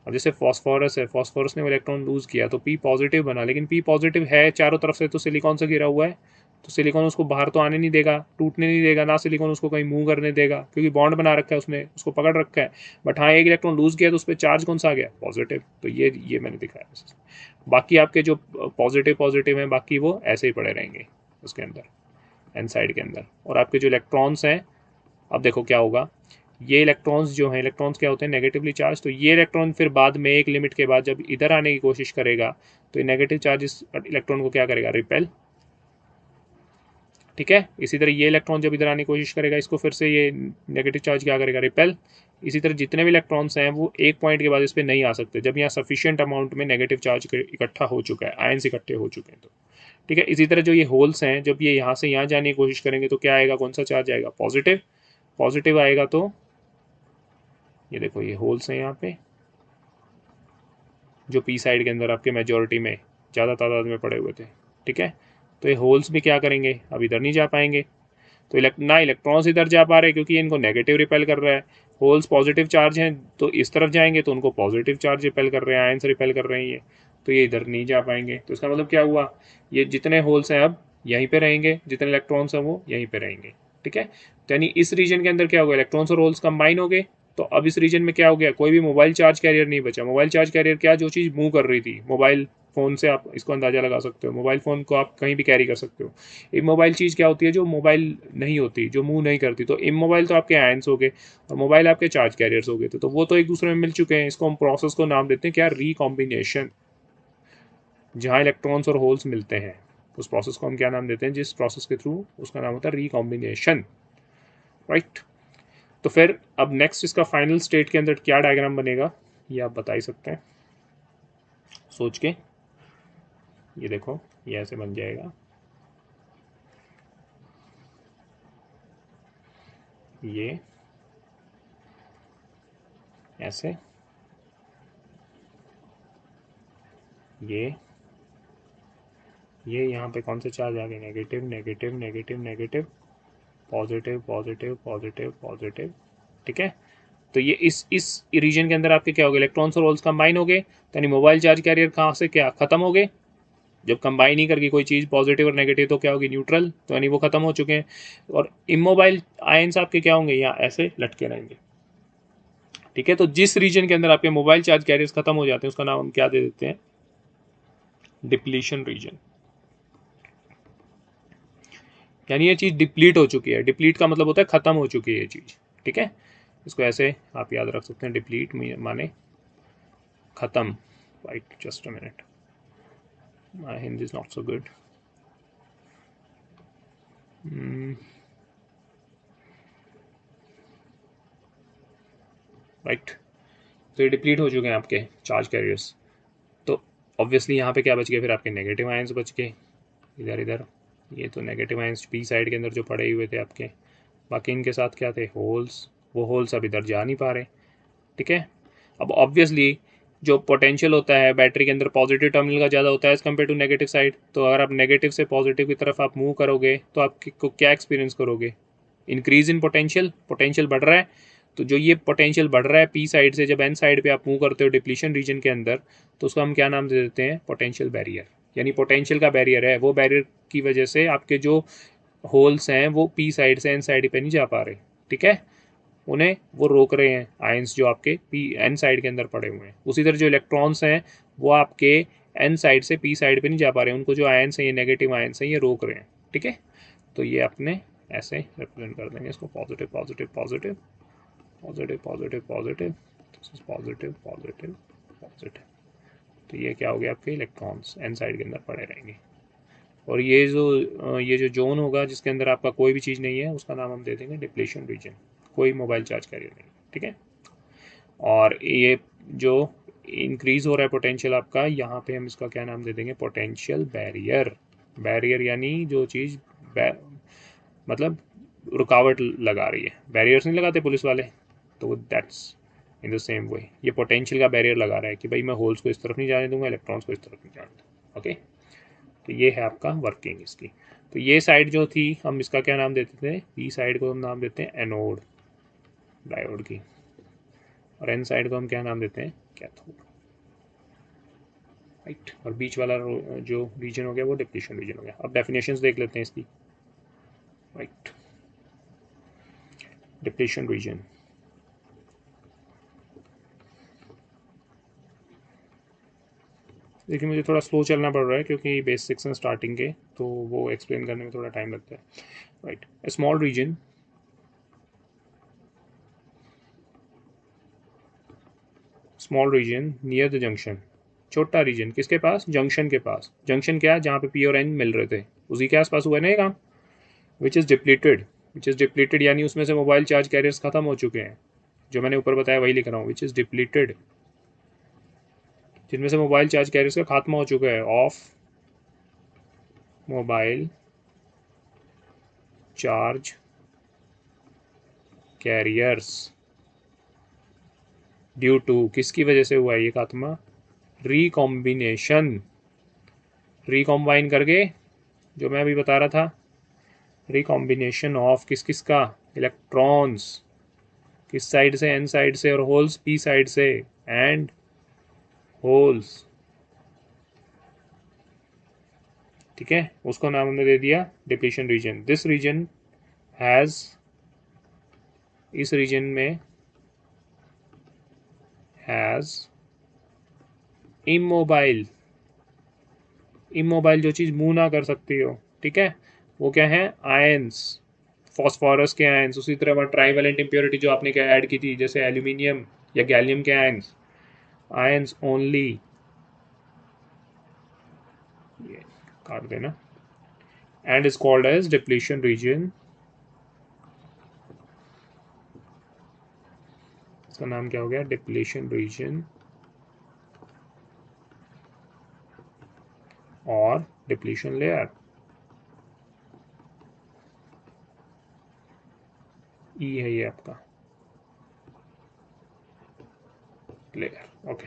अब जैसे फॉस्फोरस है, फॉस्फोरस ने वो इलेक्ट्रॉन लूज किया तो पी पॉजिटिव बना, लेकिन पी पॉजिटिव है चारों तरफ से तो सिलिकॉन से घिरा हुआ है, तो सिलिकॉन उसको बाहर तो आने नहीं देगा, टूटने नहीं देगा, ना सिलिकॉन उसको कहीं मूव करने देगा, क्योंकि बॉन्ड बना रखा है उसने, उसको पकड़ रखा है। बट हाँ, एक इलेक्ट्रॉन लूज किया तो उस पर चार्ज कौन सा आ गया, पॉजिटिव। तो ये मैंने दिखाया। बाकी आपके जो पॉजिटिव पॉजिटिव हैं बाकी वो ऐसे ही पड़े रहेंगे उसके अंदर, एन साइड के अंदर। और आपके जो इलेक्ट्रॉन्स हैं, अब देखो क्या होगा, ये इलेक्ट्रॉन्स जो हैं, इलेक्ट्रॉन्स क्या होते हैं, नेगेटिवली चार्ज। तो ये इलेक्ट्रॉन फिर बाद में एक लिमिट के बाद जब इधर आने की कोशिश करेगा तो ये नेगेटिव चार्ज इस इलेक्ट्रॉन को क्या करेगा, रिपेल ठीक है। इसी तरह ये इलेक्ट्रॉन जब इधर आने की कोशिश करेगा, इसको फिर से ये नेगेटिव चार्ज क्या करेगा, रिपेल। इसी तरह जितने भी इलेक्ट्रॉन्स हैं वो एक पॉइंट के बाद इस पर नहीं आ सकते जब यहाँ सफिशिएंट अमाउंट में नेगेटिव चार्ज इकट्ठा हो चुका है, आयंस इकट्ठे हो चुके हैं तो, ठीक है। इसी तरह जो ये होल्स हैं, जब ये यहाँ से यहाँ जाने की कोशिश करेंगे तो क्या आएगा, कौन सा चार्ज आएगा, पॉजिटिव। पॉजिटिव आएगा तो ये देखो ये होल्स हैं यहाँ पे जो पी साइड के अंदर आपके मेजोरिटी में ज़्यादा तादाद में पड़े हुए थे, ठीक है। तो ये होल्स भी क्या करेंगे, अब इधर नहीं जा पाएंगे। तो ना इलेक्ट्रॉन्स इधर जा पा रहे क्योंकि इनको नेगेटिव रिपेल कर रहा है। होल्स पॉजिटिव चार्ज हैं तो इस तरफ जाएंगे तो उनको पॉजिटिव चार्ज रिपेल कर रहे हैं, आयंस रिपेल कर रहे हैं ये, तो ये इधर नहीं जा पाएंगे। तो इसका मतलब क्या हुआ, ये जितने होल्स हैं अब यहीं पे रहेंगे, जितने इलेक्ट्रॉन्स हैं वो यहीं पे रहेंगे, ठीक है। तो यानी इस रीजन के अंदर क्या होगा, इलेक्ट्रॉन्स और होल्स कंबाइन हो गए। तो अब इस रीजन में क्या हो गया, कोई भी मोबाइल चार्ज कैरियर नहीं बचा। मोबाइल चार्ज कैरियर क्या, जो चीज़ मूव कर रही थी, मोबाइल फ़ोन से आप इसको अंदाज़ा लगा सकते हो, मोबाइल फ़ोन को आप कहीं भी कैरी कर सकते हो। इमोबाइल चीज़ क्या होती है, जो मोबाइल नहीं होती, जो मूव नहीं करती। तो इमोबाइल तो आपके आयंस हो गए और मोबाइल आपके चार्ज कैरियर्स हो गए थे, तो वो तो एक दूसरे में मिल चुके हैं। इसको हम प्रोसेस को नाम देते हैं क्या, रिकॉम्बिनेशन। जहाँ इलेक्ट्रॉन्स और होल्स मिलते हैं उस प्रोसेस को हम क्या नाम देते हैं, जिस प्रोसेस के थ्रू, उसका नाम होता है रिकॉम्बिनेशन, राइट। तो फिर अब नेक्स्ट इसका फाइनल स्टेट के अंदर क्या डायग्राम बनेगा ये आप बता ही सकते हैं सोच के। ये देखो ये ऐसे बन जाएगा, ये ऐसे, ये यहाँ पे कौन से चार्ज आ गए, negative negative negative negative, positive positive positive positive, ठीक है। तो ये इस रीजन के अंदर आपके क्या हो गए, इलेक्ट्रॉन्स और होल्स कंबाइन हो गए। तो यानी मोबाइल चार्ज कैरियर कहाँ से क्या खत्म हो गए, जब कंबाइन ही करके कोई चीज़ पॉजिटिव और नेगेटिव तो क्या होगी, न्यूट्रल, तो यानी वो खत्म हो चुके हैं। और इमोबाइल आयंस आपके क्या होंगे, यहाँ ऐसे लटके रहेंगे, ठीक है। तो जिस रीजन के अंदर आपके मोबाइल चार्ज कैरियर्स खत्म हो जाते हैं उसका नाम हम क्या दे देते हैं, डिप्लीशन रीजन। यानी ये चीज़ डिप्लीट हो चुकी है, डिप्लीट का मतलब होता है खत्म हो चुकी है ये चीज़, ठीक है। इसको ऐसे आप याद रख सकते हैं, डिप्लीट माने खत्म, right. Just a minute, my Hindi is not so good, right. तो ये डिप्लीट हो चुके हैं आपके चार्ज कैरियर्स। तो ऑब्वियसली यहाँ पे क्या बच गए, फिर आपके नेगेटिव आयंस बच गए इधर इधर। ये तो नेगेटिव आयंस पी साइड के अंदर जो पड़े हुए थे आपके, बाकी इनके साथ क्या थे, होल्स। वो होल्स अब इधर जा नहीं पा रहे, ठीक है। अब ऑब्वियसली जो पोटेंशियल होता है बैटरी के अंदर पॉजिटिव टर्मिनल का ज़्यादा होता है as compare to negative side. तो अगर आप नेगेटिव से पॉजिटिव की तरफ आप मूव करोगे तो आप को क्या एक्सपीरियंस करोगे, इंक्रीज इन पोटेंशियल, पोटेंशियल बढ़ रहा है। तो जो ये पोटेंशियल बढ़ रहा है पी साइड से, जब एन साइड पे आप मूव करते हो डिप्लीशन रीजन के अंदर, तो उसको हम क्या नाम दे देते हैं, पोटेंशियल बैरियर। यानी पोटेंशियल का बैरियर है, वो बैरियर की वजह से आपके जो होल्स हैं वो पी साइड से एन साइड पे नहीं जा पा रहे, ठीक है। उन्हें वो रोक रहे हैं आयंस जो आपके पी एन साइड के अंदर पड़े हुए हैं। उसी तरह जो इलेक्ट्रॉन्स हैं वो आपके एन साइड से पी साइड पे नहीं जा पा रहे हैं, उनको जो आयंस हैं, ये नेगेटिव आयंस हैं, ये रोक रहे हैं, ठीक है। तो ये अपने ऐसे रिप्रेजेंट कर देंगे इसको, positive positive positive positive positive positive, this is positive positive positive. तो ये क्या हो गया, आपके इलेक्ट्रॉन्स एन साइड के अंदर पड़े रहेंगे। और ये जो जोन होगा जिसके अंदर आपका कोई भी चीज़ नहीं है उसका नाम हम दे देंगे डिप्लीशन रीजन, कोई मोबाइल चार्ज कैरियर नहीं, ठीक है। और ये जो इंक्रीज हो रहा है पोटेंशियल आपका, यहाँ पे हम इसका क्या नाम दे देंगे, पोटेंशियल बैरियर। बैरियर यानी जो चीज़ मतलब रुकावट लगा रही है, बैरियर्स नहीं लगाते पुलिस वाले, तो that's in the same way ये पोटेंशियल का बैरियर लगा रहा है कि भाई मैं होल्स को इस तरफ नहीं जाने दूंगा, इलेक्ट्रॉन्स को इस तरफ नहीं जाने दूंगा, ओके। तो ये है आपका वर्किंग इसकी। तो ये साइड जो थी हम इसका क्या नाम देते थे, पी साइड को हम नाम देते हैं एनोड डायोड की, और एन साइड को हम क्या नाम देते हैं, कैथोड, राइट। और बीच वाला जो रीजन हो गया वो डिप्लीशन रीजन हो गया। अब डेफिनेशंस देख लेते हैं इसकी, राइट। डिप्लीशन रीजन, देखिए मुझे थोड़ा स्लो चलना पड़ रहा है क्योंकि बेसिक्स हैं स्टार्टिंग के, तो वो एक्सप्लेन करने में थोड़ा टाइम लगता है, right. A small region, small region near the junction, छोटा रीजन किसके पास, जंक्शन के पास। जंक्शन क्या है, जहाँ पे पी और एन मिल रहे थे, उसी के आसपास हुआ ना ये काम। विच इज़ डिप्लीटेड यानी उसमें से मोबाइल चार्ज कैरियर्स खत्म हो चुके हैं, जो मैंने ऊपर बताया वही लिख रहा हूँ, विच इज़ डिप्लीटेड, जिनमें से मोबाइल चार्ज कैरियर्स का खात्मा हो चुका है, of mobile charge carriers, due to, किसकी वजह से हुआ है ये खात्मा, रिकॉम्बिनेशन, रिकॉम्बाइन करके, जो मैं अभी बता रहा था, रिकॉम्बिनेशन ऑफ किस किस का, इलेक्ट्रॉन्स, किस साइड से, एन साइड से, और होल्स पी साइड से, एंड होल्स, ठीक है, उसको नाम हमने दे दिया depletion region. This region has, इस रीजन में हैज़ इमोबाइल, इमोबाइल जो चीज़ मूव ना कर सकती हो, ठीक है, वो क्या है, आयंस, फॉस्फोरस के आयंस, उसी तरह वहाँ ट्राईवेलेंट इम्प्योरिटी जो आपने क्या ऐड की थी, जैसे एल्यूमिनियम या गैलियम के आयंस, आयंस ओनली, ये काट देना, and is called as depletion region, इसका नाम क्या हो गया, डिप्लीशन रीजन और डिप्लीशन लेयर, ई है ये आपका लेयर, ओके,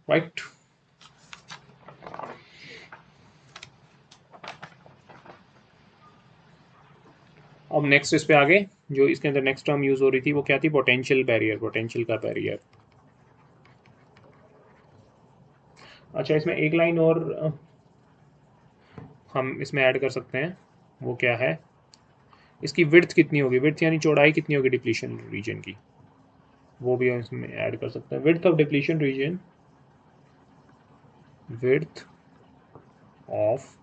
राइट। अब नेक्स्ट इस पे आगे, जो इसके अंदर नेक्स्ट टर्म यूज हो रही थी वो क्या थी, पोटेंशियल बैरियर, पोटेंशियल का बैरियर। अच्छा, इसमें एक लाइन और हम इसमें ऐड कर सकते हैं, वो क्या है, इसकी विड्थ कितनी होगी, विड्थ यानी चौड़ाई कितनी होगी डिप्लीशन रीजन की, वो भी हम इसमें ऐड कर सकते हैं, width of depletion region, width of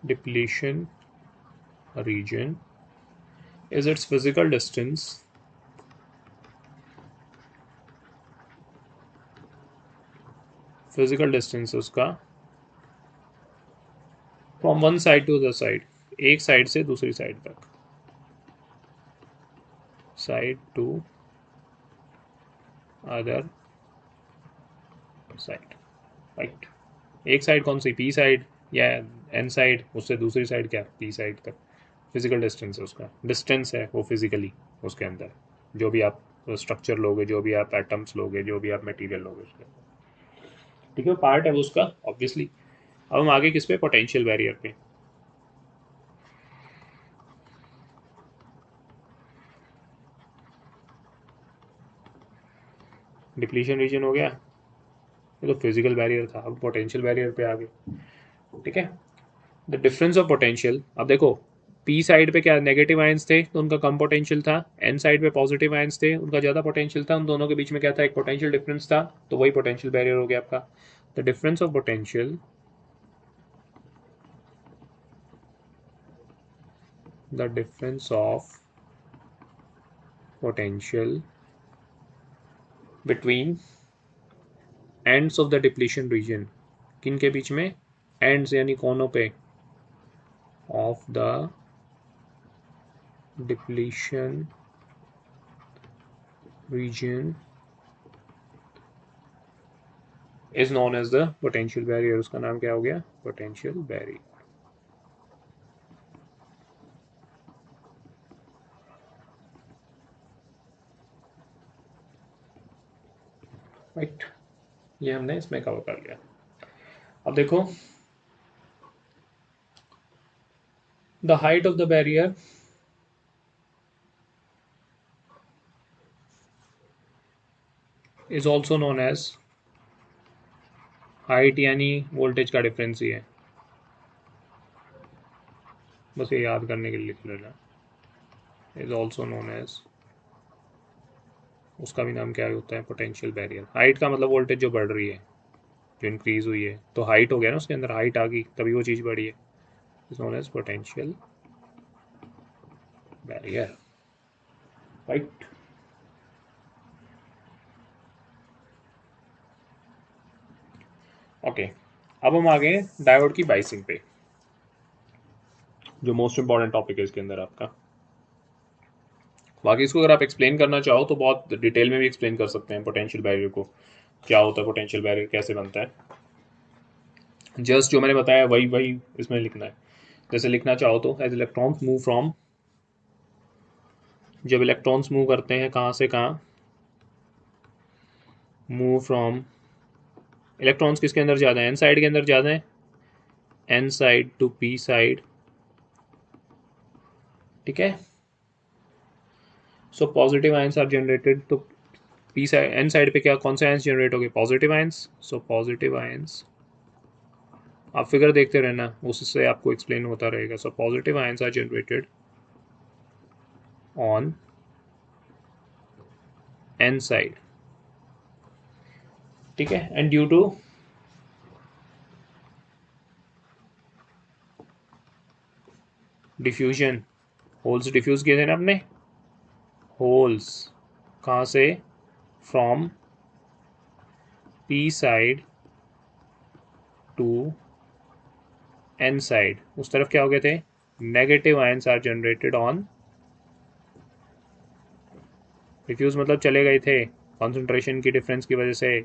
depletion region is it's physical distance उसका from one side to other side, एक साइड से दूसरी साइड तक, side to other side, right, एक साइड कौन सी, पी साइड या एन साइड, उससे दूसरी साइड क्या, पी साइड तक, फिजिकल डिस्टेंस है उसका, डिस्टेंस है वो फिजिकली उसके अंदर, जो भी आप स्ट्रक्चर लोगे, जो भी आप एटम्स लोगे, जो भी आप मटेरियल लोगे उसके अंदर, ठीक है, पार्ट है वो उसका ऑब्वियसली। अब हम आगे किस पे, पोटेंशियल बैरियर पे, डिप्लीशन रीजन हो गया, ये तो फिजिकल बैरियर था, अब पोटेंशियल बैरियर पे आ गए, ठीक है। द डिफरेंस ऑफ पोटेंशियल, अब देखो, पी साइड पे क्या नेगेटिव आयंस थे तो उनका कम पोटेंशियल था, एन साइड पे पॉजिटिव आयंस थे उनका ज़्यादा पोटेंशियल था, उन दोनों के बीच में क्या था, एक पोटेंशियल डिफरेंस था, तो वही पोटेंशियल बैरियर हो गया आपका। The difference of potential, the difference of potential between ends of the depletion region, किन के बीच में, एंड्स यानी कोनों पे, of the depletion region is known as the potential barrier, उसका नाम क्या हो गया, पोटेंशियल बैरियर, राइट, ये हमने इसमें कवर कर लिया। अब देखो, the height of the barrier is also known as, height यानी वोल्टेज का डिफरेंस ही है, बस ये याद करने के लिए लिख लेना, इज ऑल्सो नोन एज, उसका भी नाम क्या होता है, पोटेंशियल बैरियर। हाइट का मतलब वोल्टेज जो बढ़ रही है, जो इंक्रीज हुई है, तो हाइट हो गया ना, उसके अंदर हाइट आ गई तभी वो चीज़ बढ़ी है, is known as potential barrier, right. Okay, अब हम आ गए डायोड की बाइसिंग पे, जो मोस्ट इंपॉर्टेंट टॉपिक है इसके अंदर आपका। बाकी इसको अगर आप एक्सप्लेन करना चाहो तो बहुत डिटेल में भी एक्सप्लेन कर सकते हैं पोटेंशियल बैरियर को, क्या होता है पोटेंशियल बैरियर, कैसे बनता है। जस्ट जो मैंने बताया वही वही इसमें लिखना है। जैसे लिखना चाहो तो एज इलेक्ट्रॉन्स मूव फ्रॉम, जब इलेक्ट्रॉन्स मूव करते हैं कहाँ से कहाँ, मूव फ्रॉम, इलेक्ट्रॉन्स किसके अंदर ज़्यादा है, एन साइड के अंदर ज़्यादा है, N side to P side, ठीक है। So positive ions are generated, तो पी साइड एन साइड पे क्या कौन से आयंस जनरेट हो गए, positive ions. So positive ions, आप फिगर देखते रहना, उससे आपको एक्सप्लेन होता रहेगा। So positive ions are generated on N side, ठीक है। And due to diffusion, holes diffuse किए थे ना आपने, होल्स कहाँ से, from P side to N side, उस तरफ क्या हो गए थे, negative ions are generated on, diffuse मतलब चले गए थे कॉन्सेंट्रेशन की डिफरेंस की वजह से,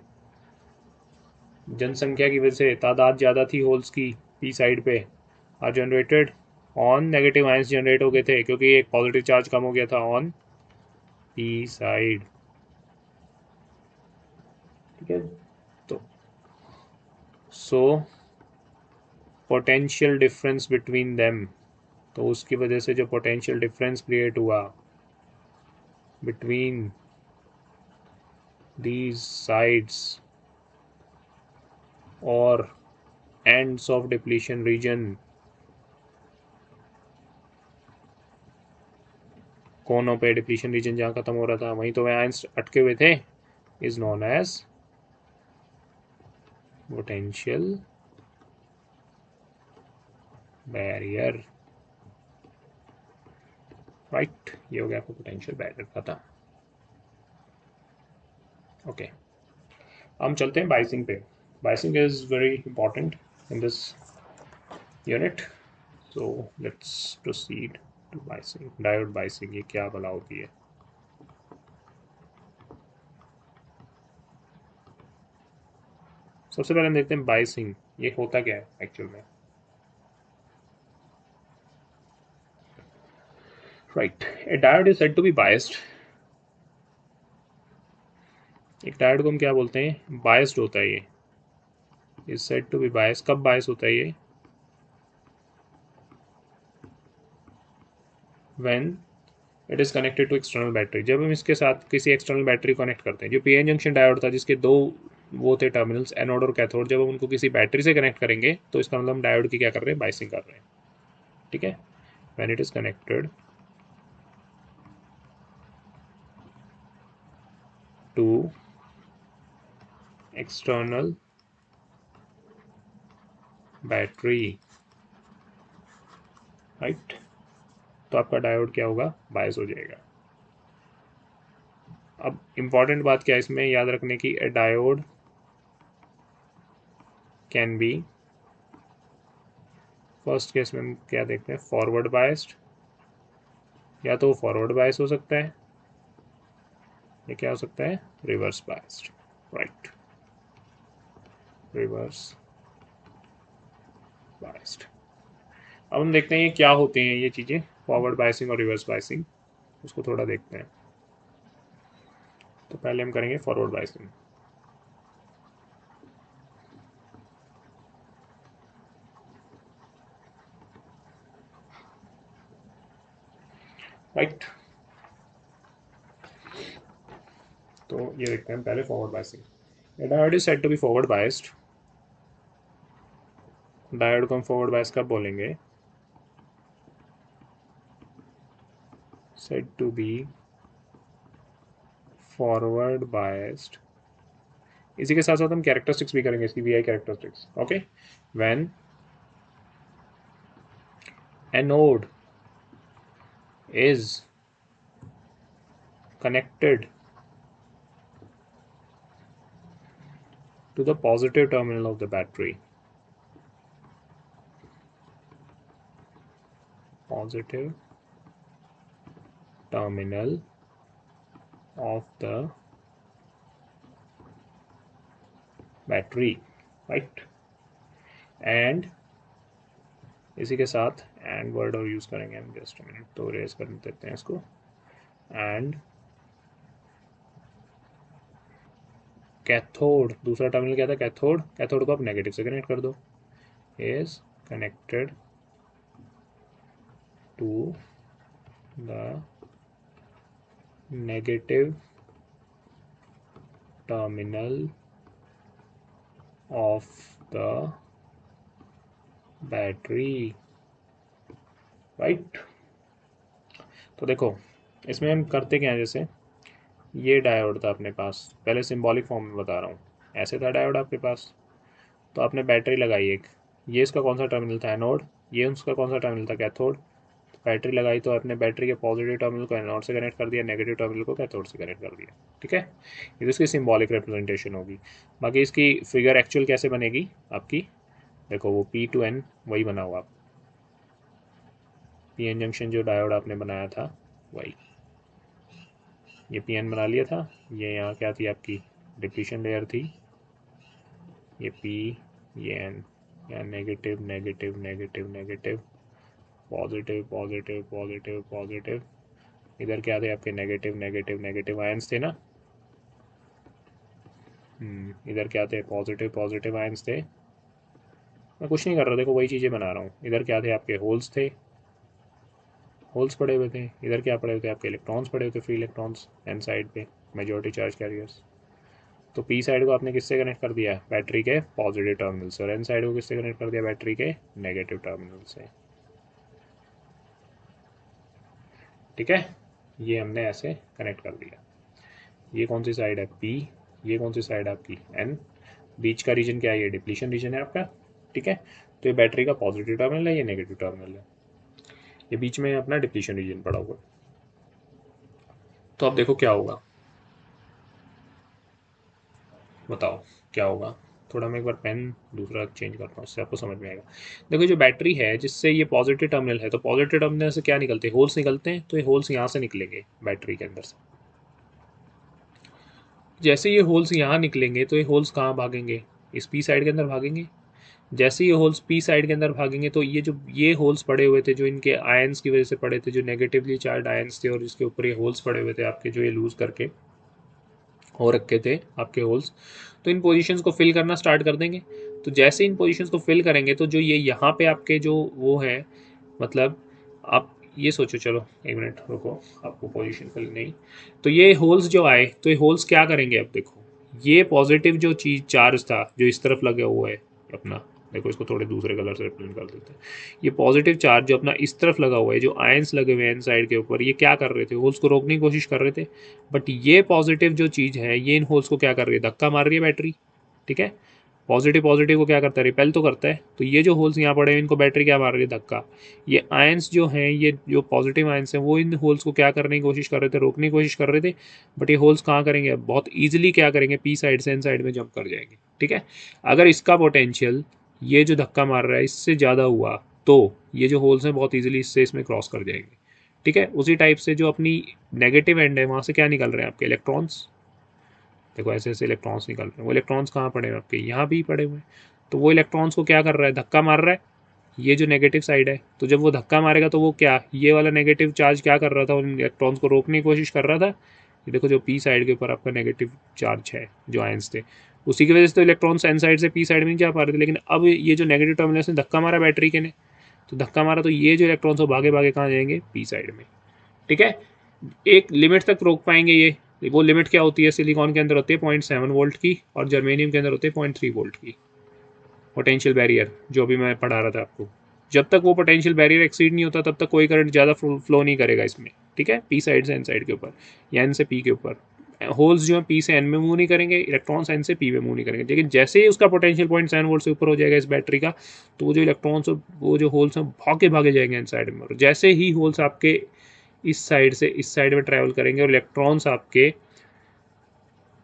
जनसंख्या की वजह से, तादाद ज़्यादा थी होल्स की पी साइड पे, are generated on, negative ions generate हो गए थे क्योंकि एक पॉजिटिव चार्ज कम हो गया था ऑन पी साइड, ठीक है। तो so potential difference between them, तो उसकी वजह से जो पोटेंशियल डिफरेंस क्रिएट हुआ बिटवीन दीज साइड्स और एंड्स ऑफ डिप्लीशन रीजन, कोनों पे डिप्लीशन रीजन जहाँ खत्म हो रहा था वहीं तो वह आयंस अटके हुए थे, is known as potential barrier, right. ये हो गया आपको पोटेंशियल बैरियर पता। ओके, हम चलते हैं बाइसिंग पे। Biasing is very important in this unit, so let's proceed to biasing. Diode biasing ये क्या भला होती है। सबसे पहले हम देखते हैं बाइसिंग ये होता क्या है एक्चुअल में, right. A diode is said to be biased, एक डायोड को हम क्या बोलते हैं, बायस्ड होता है ये, is said to be bias, कब बायस होता है ये, when it is connected to external battery, जब हम इसके साथ किसी एक्सटर्नल बैटरी कनेक्ट करते हैं। जो पी एन जंक्शन डायोड था जिसके दो वो थे टर्मिनल्स, एनोड और कैथोड, जब हम उनको किसी बैटरी से कनेक्ट करेंगे तो इसका मतलब हम डायोड की क्या कर रहे हैं, बाइसिंग कर रहे हैं, ठीक है। When it is connected to external battery, right, तो आपका डायोड क्या होगा, बायस हो जाएगा। अब इंपॉर्टेंट बात क्या है इसमें याद रखने की, ए diode can be, first case में हम क्या देखते हैं, फॉरवर्ड बायस्ड, या तो फॉरवर्ड बायस हो सकता है, ये क्या हो सकता है, reverse biased, right, reverse biased. अब हम देखते हैं ये क्या होते हैं ये चीज़ें, फॉरवर्ड बायसिंग और रिवर्स बायसिंग, उसको थोड़ा देखते हैं। तो पहले हम करेंगे फॉरवर्ड बायसिंग, राइट। तो ये देखते हैं पहले forward biasing. Diode is said to be forward biased, diode को हम फॉरवर्ड बायस कब बोलेंगे, said to be forward biased, इसी के साथ साथ हम कैरेक्टरिस्टिक्स भी करेंगे इसकी, V I characteristics, okay. When anode is connected to the positive terminal of the battery. Positive terminal of the battery, right? And इसी के साथ एंड वर्ड और यूज करेंगे हम, जस्ट मिनट, तो रेस कर देते हैं इसको। एंड कैथोड, दूसरा टर्मिनल क्या था, कैथोड, कैथोड को आप नेगेटिव से कनेक्ट कर दो, is connected to the negative terminal of the battery, right. तो देखो इसमें हम करते क्या है, जैसे ये डायोड था अपने पास, पहले सिंबॉलिक फॉर्म में बता रहा हूँ, ऐसे था डायोड आपके पास, तो आपने बैटरी लगाई एक, ये इसका कौन सा टर्मिनल था, एनोड, ये उसका कौन सा टर्मिनल था, कैथोड। बैटरी लगाई तो आपने बैटरी के पॉजिटिव टर्मिनल को एनोड से कनेक्ट कर दिया, नेगेटिव टर्मिनल को कैथोड से कनेक्ट कर दिया, ठीक है। ये इसकी सिंबॉलिक रिप्रेजेंटेशन होगी। बाकी इसकी फिगर एक्चुअल कैसे बनेगी आपकी, देखो वो P2N वही बना हुआ, PN जंक्शन जो डायोड आपने बनाया था वही, ये PN बना लिया था, ये यहाँ क्या थी आपकी डिप्लीशन लेयर थी, ये P, ये N, यहाँ negative negative negative negative, positive positive positive positive, इधर क्या थे आपके नेगेटिव नेगेटिव नेगेटिव आयंस थे ना, इधर क्या थे पॉजिटिव पॉजिटिव आयंस थे। मैं कुछ नहीं कर रहा, देखो वही चीज़ें बना रहा हूँ। इधर क्या थे आपके होल्स थे, होल्स पड़े हुए थे, इधर क्या पड़े हुए थे आपके इलेक्ट्रॉन्स पड़े हुए थे, फ्री इलेक्ट्रॉन्स एन साइड पे, मेजॉरिटी चार्ज कैरियर्स। तो पी साइड को आपने किससे कनेक्ट कर दिया, बैटरी के पॉजिटिव टर्मिनल से, और एन साइड को किससे कनेक्ट कर दिया, बैटरी के नेगेटिव टर्मिनल से, ठीक है। ये हमने ऐसे कनेक्ट कर दिया। ये कौन सी साइड है, पी, ये कौन सी साइड है आपकी, एन, बीच का रीजन क्या है, ये डिप्लीशन रीजन है आपका, ठीक है। तो ये बैटरी का पॉजिटिव टर्मिनल है, ये नेगेटिव टर्मिनल है, ये बीच में अपना डिप्लीशन रीजन पड़ा हुआ। तो अब देखो क्या होगा, बताओ क्या होगा। थोड़ा मैं एक बार पेन दूसरा चेंज करता हूँ, उससे आपको समझ में आएगा। देखो जो बैटरी है जिससे ये पॉजिटिव टर्मिनल है, तो पॉजिटिव टर्मिनल से क्या निकलते हैं, होल्स निकलते हैं, तो ये होल्स यहाँ से निकलेंगे बैटरी के अंदर से। जैसे ये होल्स यहाँ निकलेंगे तो ये होल्स कहाँ भागेंगे, इस पी साइड के अंदर भागेंगे। जैसे ये होल्स पी साइड के अंदर भागेंगे तो ये जो ये होल्स पड़े हुए थे, जो इनके आयंस की वजह से पड़े थे, जो नेगेटिवली चार्ज आयंस थे और जिसके ऊपर ये होल्स पड़े हुए थे आपके, जो ये लूज करके हो रखे थे आपके होल्स, तो इन पोजीशंस को फिल करना स्टार्ट कर देंगे। तो जैसे इन पोजीशंस को फिल करेंगे तो जो ये यहाँ पे आपके जो वो है, मतलब आप ये सोचो, चलो एक मिनट रुको, आपको पोजीशन फिल नहीं, तो ये होल्स जो आए, तो ये होल्स क्या करेंगे, अब देखो ये पॉजिटिव जो चीज़ चार्ज था जो इस तरफ लगा हुआ है अपना, देखो इसको थोड़े दूसरे कलर से रिप्रेजेंट कर देते हैं। ये पॉजिटिव चार्ज जो अपना इस तरफ लगा हुआ है, जो आयंस लगे हुए हैं इन साइड के ऊपर, ये क्या कर रहे थे, होल्स को रोकने की कोशिश कर रहे थे। बट ये पॉजिटिव जो चीज़ है ये इन होल्स को क्या कर रही है, धक्का मार रही है बैटरी, ठीक है। पॉजिटिव पॉजिटिव को क्या करता है, रिपेल तो करता है। तो ये जो होल्स यहाँ पड़े हैं इनको बैटरी क्या मार रही है, धक्का। ये आयंस जो हैं, ये जो पॉजिटिव आयंस हैं, वो इन होल्स को क्या करने की कोशिश कर रहे थे, रोकने की कोशिश कर रहे थे। बट ये होल्स कहाँ करेंगे, बहुत ईजिली क्या करेंगे, पी साइड से एन साइड में जंप कर जाएंगे, ठीक है। अगर इसका पोटेंशियल ये जो धक्का मार रहा है इससे ज़्यादा हुआ तो ये जो होल्स हैं बहुत ईजिली इससे इसमें क्रॉस कर जाएंगे, ठीक है। उसी टाइप से जो अपनी नेगेटिव एंड है वहाँ से क्या निकल रहे हैं आपके इलेक्ट्रॉन्स, देखो ऐसे ऐसे इलेक्ट्रॉन्स निकल रहे हैं। वो इलेक्ट्रॉन्स कहाँ पड़े हैं आपके, यहाँ भी पड़े हुए हैं। तो वो इलेक्ट्रॉन्स को क्या कर रहा है, धक्का मार रहा है, ये जो नेगेटिव साइड है। तो जब वो धक्का मारेगा तो वो क्या, ये वाला नेगेटिव चार्ज क्या कर रहा था, उन इलेक्ट्रॉन्स को रोकने की कोशिश कर रहा था। ये देखो जो पी साइड के ऊपर आपका नेगेटिव चार्ज है, जो आयंस थे, उसी की वजह से तो इलेक्ट्रॉन्स एन साइड से पी साइड में नहीं जा पा रहे थे। लेकिन अब ये जो नेगेटिव टर्मिनल ने धक्का मारा बैटरी के ने, तो धक्का मारा तो ये जो इलेक्ट्रॉन्स हो भागे भागे कहाँ जाएंगे, पी साइड में, ठीक है। एक लिमिट तक रोक पाएंगे ये, वो लिमिट क्या होती है, सिलिकॉन के अंदर होती है 0.7 वोल्ट की, और जर्मेनियम के अंदर होती है 0.3 वोल्ट की पोटेंशियल बैरियर, जो भी मैं पढ़ा रहा था आपको। जब तक वो पोटेंशियल बैरियर एक्सीड नहीं होता तब तक कोई करंट ज़्यादा फ्लो नहीं करेगा इसमें, ठीक है, पी साइड से एन साइड के ऊपर या एन से पी के ऊपर। होल्स जो है पी से एन में मूव नहीं करेंगे, इलेक्ट्रॉन्स एन से पी में मूव नहीं करेंगे। लेकिन जैसे ही उसका पोटेंशियल 0.7 वोल्ट से ऊपर हो जाएगा इस बैटरी का, तो वो जो इलेक्ट्रॉन्स, वो जो होल्स हैं भागे भागे जाएंगे एन साइड में। और जैसे ही होल्स आपके इस साइड से इस साइड में ट्रैवल करेंगे और इलेक्ट्रॉन्स आपके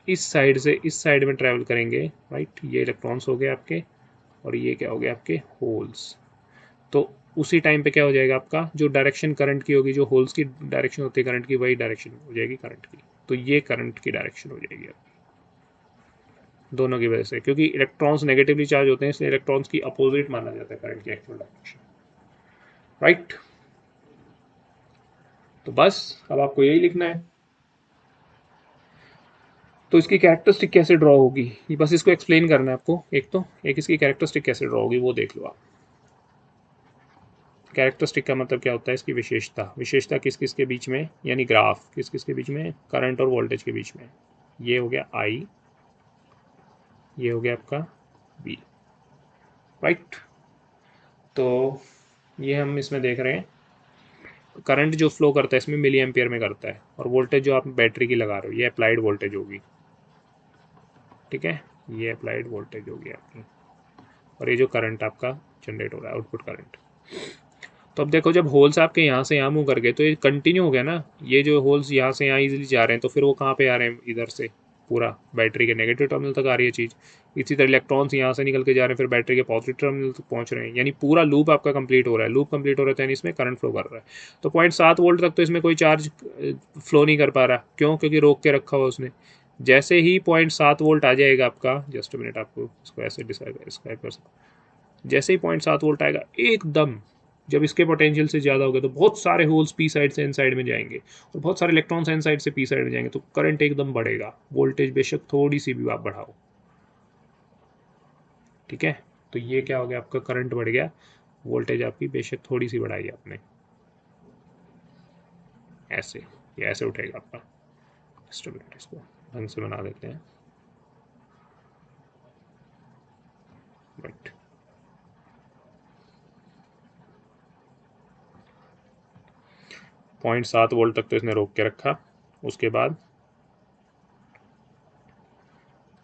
इस साइड से इस साइड में ट्रैवल करेंगे, राइट। ये इलेक्ट्रॉन्स हो गए आपके, और ये क्या हो गया आपके होल्स। तो उसी टाइम पे क्या हो जाएगा आपका, जो डायरेक्शन करंट की होगी, जो होल्स की डायरेक्शन होती है करंट की, वही डायरेक्शन हो जाएगी करंट की। तो ये करंट की डायरेक्शन हो जाएगी आपकी दोनों की वजह से, क्योंकि इलेक्ट्रॉन्स नेगेटिवली चार्ज होते हैं, इसलिए इलेक्ट्रॉन्स की अपोजिट माना जाता है करंट की एक्चुअल डायरेक्शन, राइट। तो बस अब आपको यही लिखना है। तो इसकी कैरेक्टरिस्टिक कैसे ड्रॉ होगी, ये बस इसको एक्सप्लेन करना है आपको। एक इसकी कैरेक्टरिस्टिक कैसे ड्रॉ होगी वो देख लो आप। कैरेक्टरिस्टिक का मतलब क्या होता है, इसकी विशेषता। विशेषता किस किस के बीच में, यानी ग्राफ किस किस के बीच में, करंट और वोल्टेज के बीच में। ये हो गया आई, ये हो गया आपका बी, राइट। तो ये हम इसमें देख रहे हैं, करंट जो फ्लो करता है इसमें मिली एम्पियर में करता है, और वोल्टेज जो आप बैटरी की लगा रहे हो ये अप्लाइड वोल्टेज होगी, ठीक है। ये अप्लाइड वोल्टेज होगी आपकी, और ये जो करंट आपका जनरेट हो रहा है, आउटपुट करंट। तो अब देखो, जब होल्स आपके यहाँ से यहाँ मूव कर गए तो ये कंटिन्यू हो गया ना। ये जो होल्स यहाँ से यहाँ इजीली जा रहे हैं, तो फिर वो कहाँ पे आ रहे हैं, इधर से पूरा बैटरी के नेगेटिव टर्मिनल तक आ रही है चीज़। इसी तरह इलेक्ट्रॉन्स यहाँ से निकल के जा रहे हैं, फिर बैटरी के पॉजिटिव टर्मिनल तक पहुँच रहे हैं, यानी पूरा लूप आपका कंप्लीट हो रहा है। लूप कंप्लीट हो रहा है तो यानी इसमें करंट फ्लो कर रहा है। तो 0.7 वोल्ट तक तो इसमें कोई चार्ज फ्लो नहीं कर पा रहा, क्यों, क्योंकि रोक के रखा हुआ उसने। जैसे ही 0.7 वोल्ट आ जाएगा आपका, जस्ट मिनट, आपको इसको ऐसे डिस्क्राइब कर सकते, जैसे ही 0.7 वोल्ट आएगा एकदम, जब इसके पोटेंशियल से ज़्यादा होगा तो बहुत सारे होल्स पी साइड से एन साइड में जाएंगे, और बहुत सारे इलेक्ट्रॉन्स एन साइड से पी साइड में जाएंगे, तो करंट एकदम बढ़ेगा। वोल्टेज बेशक थोड़ी सी भी आप बढ़ाओ, ठीक है। तो ये क्या हो गया, आपका करंट बढ़ गया, वोल्टेज आपकी बेशक थोड़ी सी बढ़ाई आपने, ऐसे, ये ऐसे उठेगा आपका। जस्ट मिनट, इसको ढंग से बना देते हैं, राइट। 0.7 वोल्ट तक तो इसने रोक के रखा, उसके बाद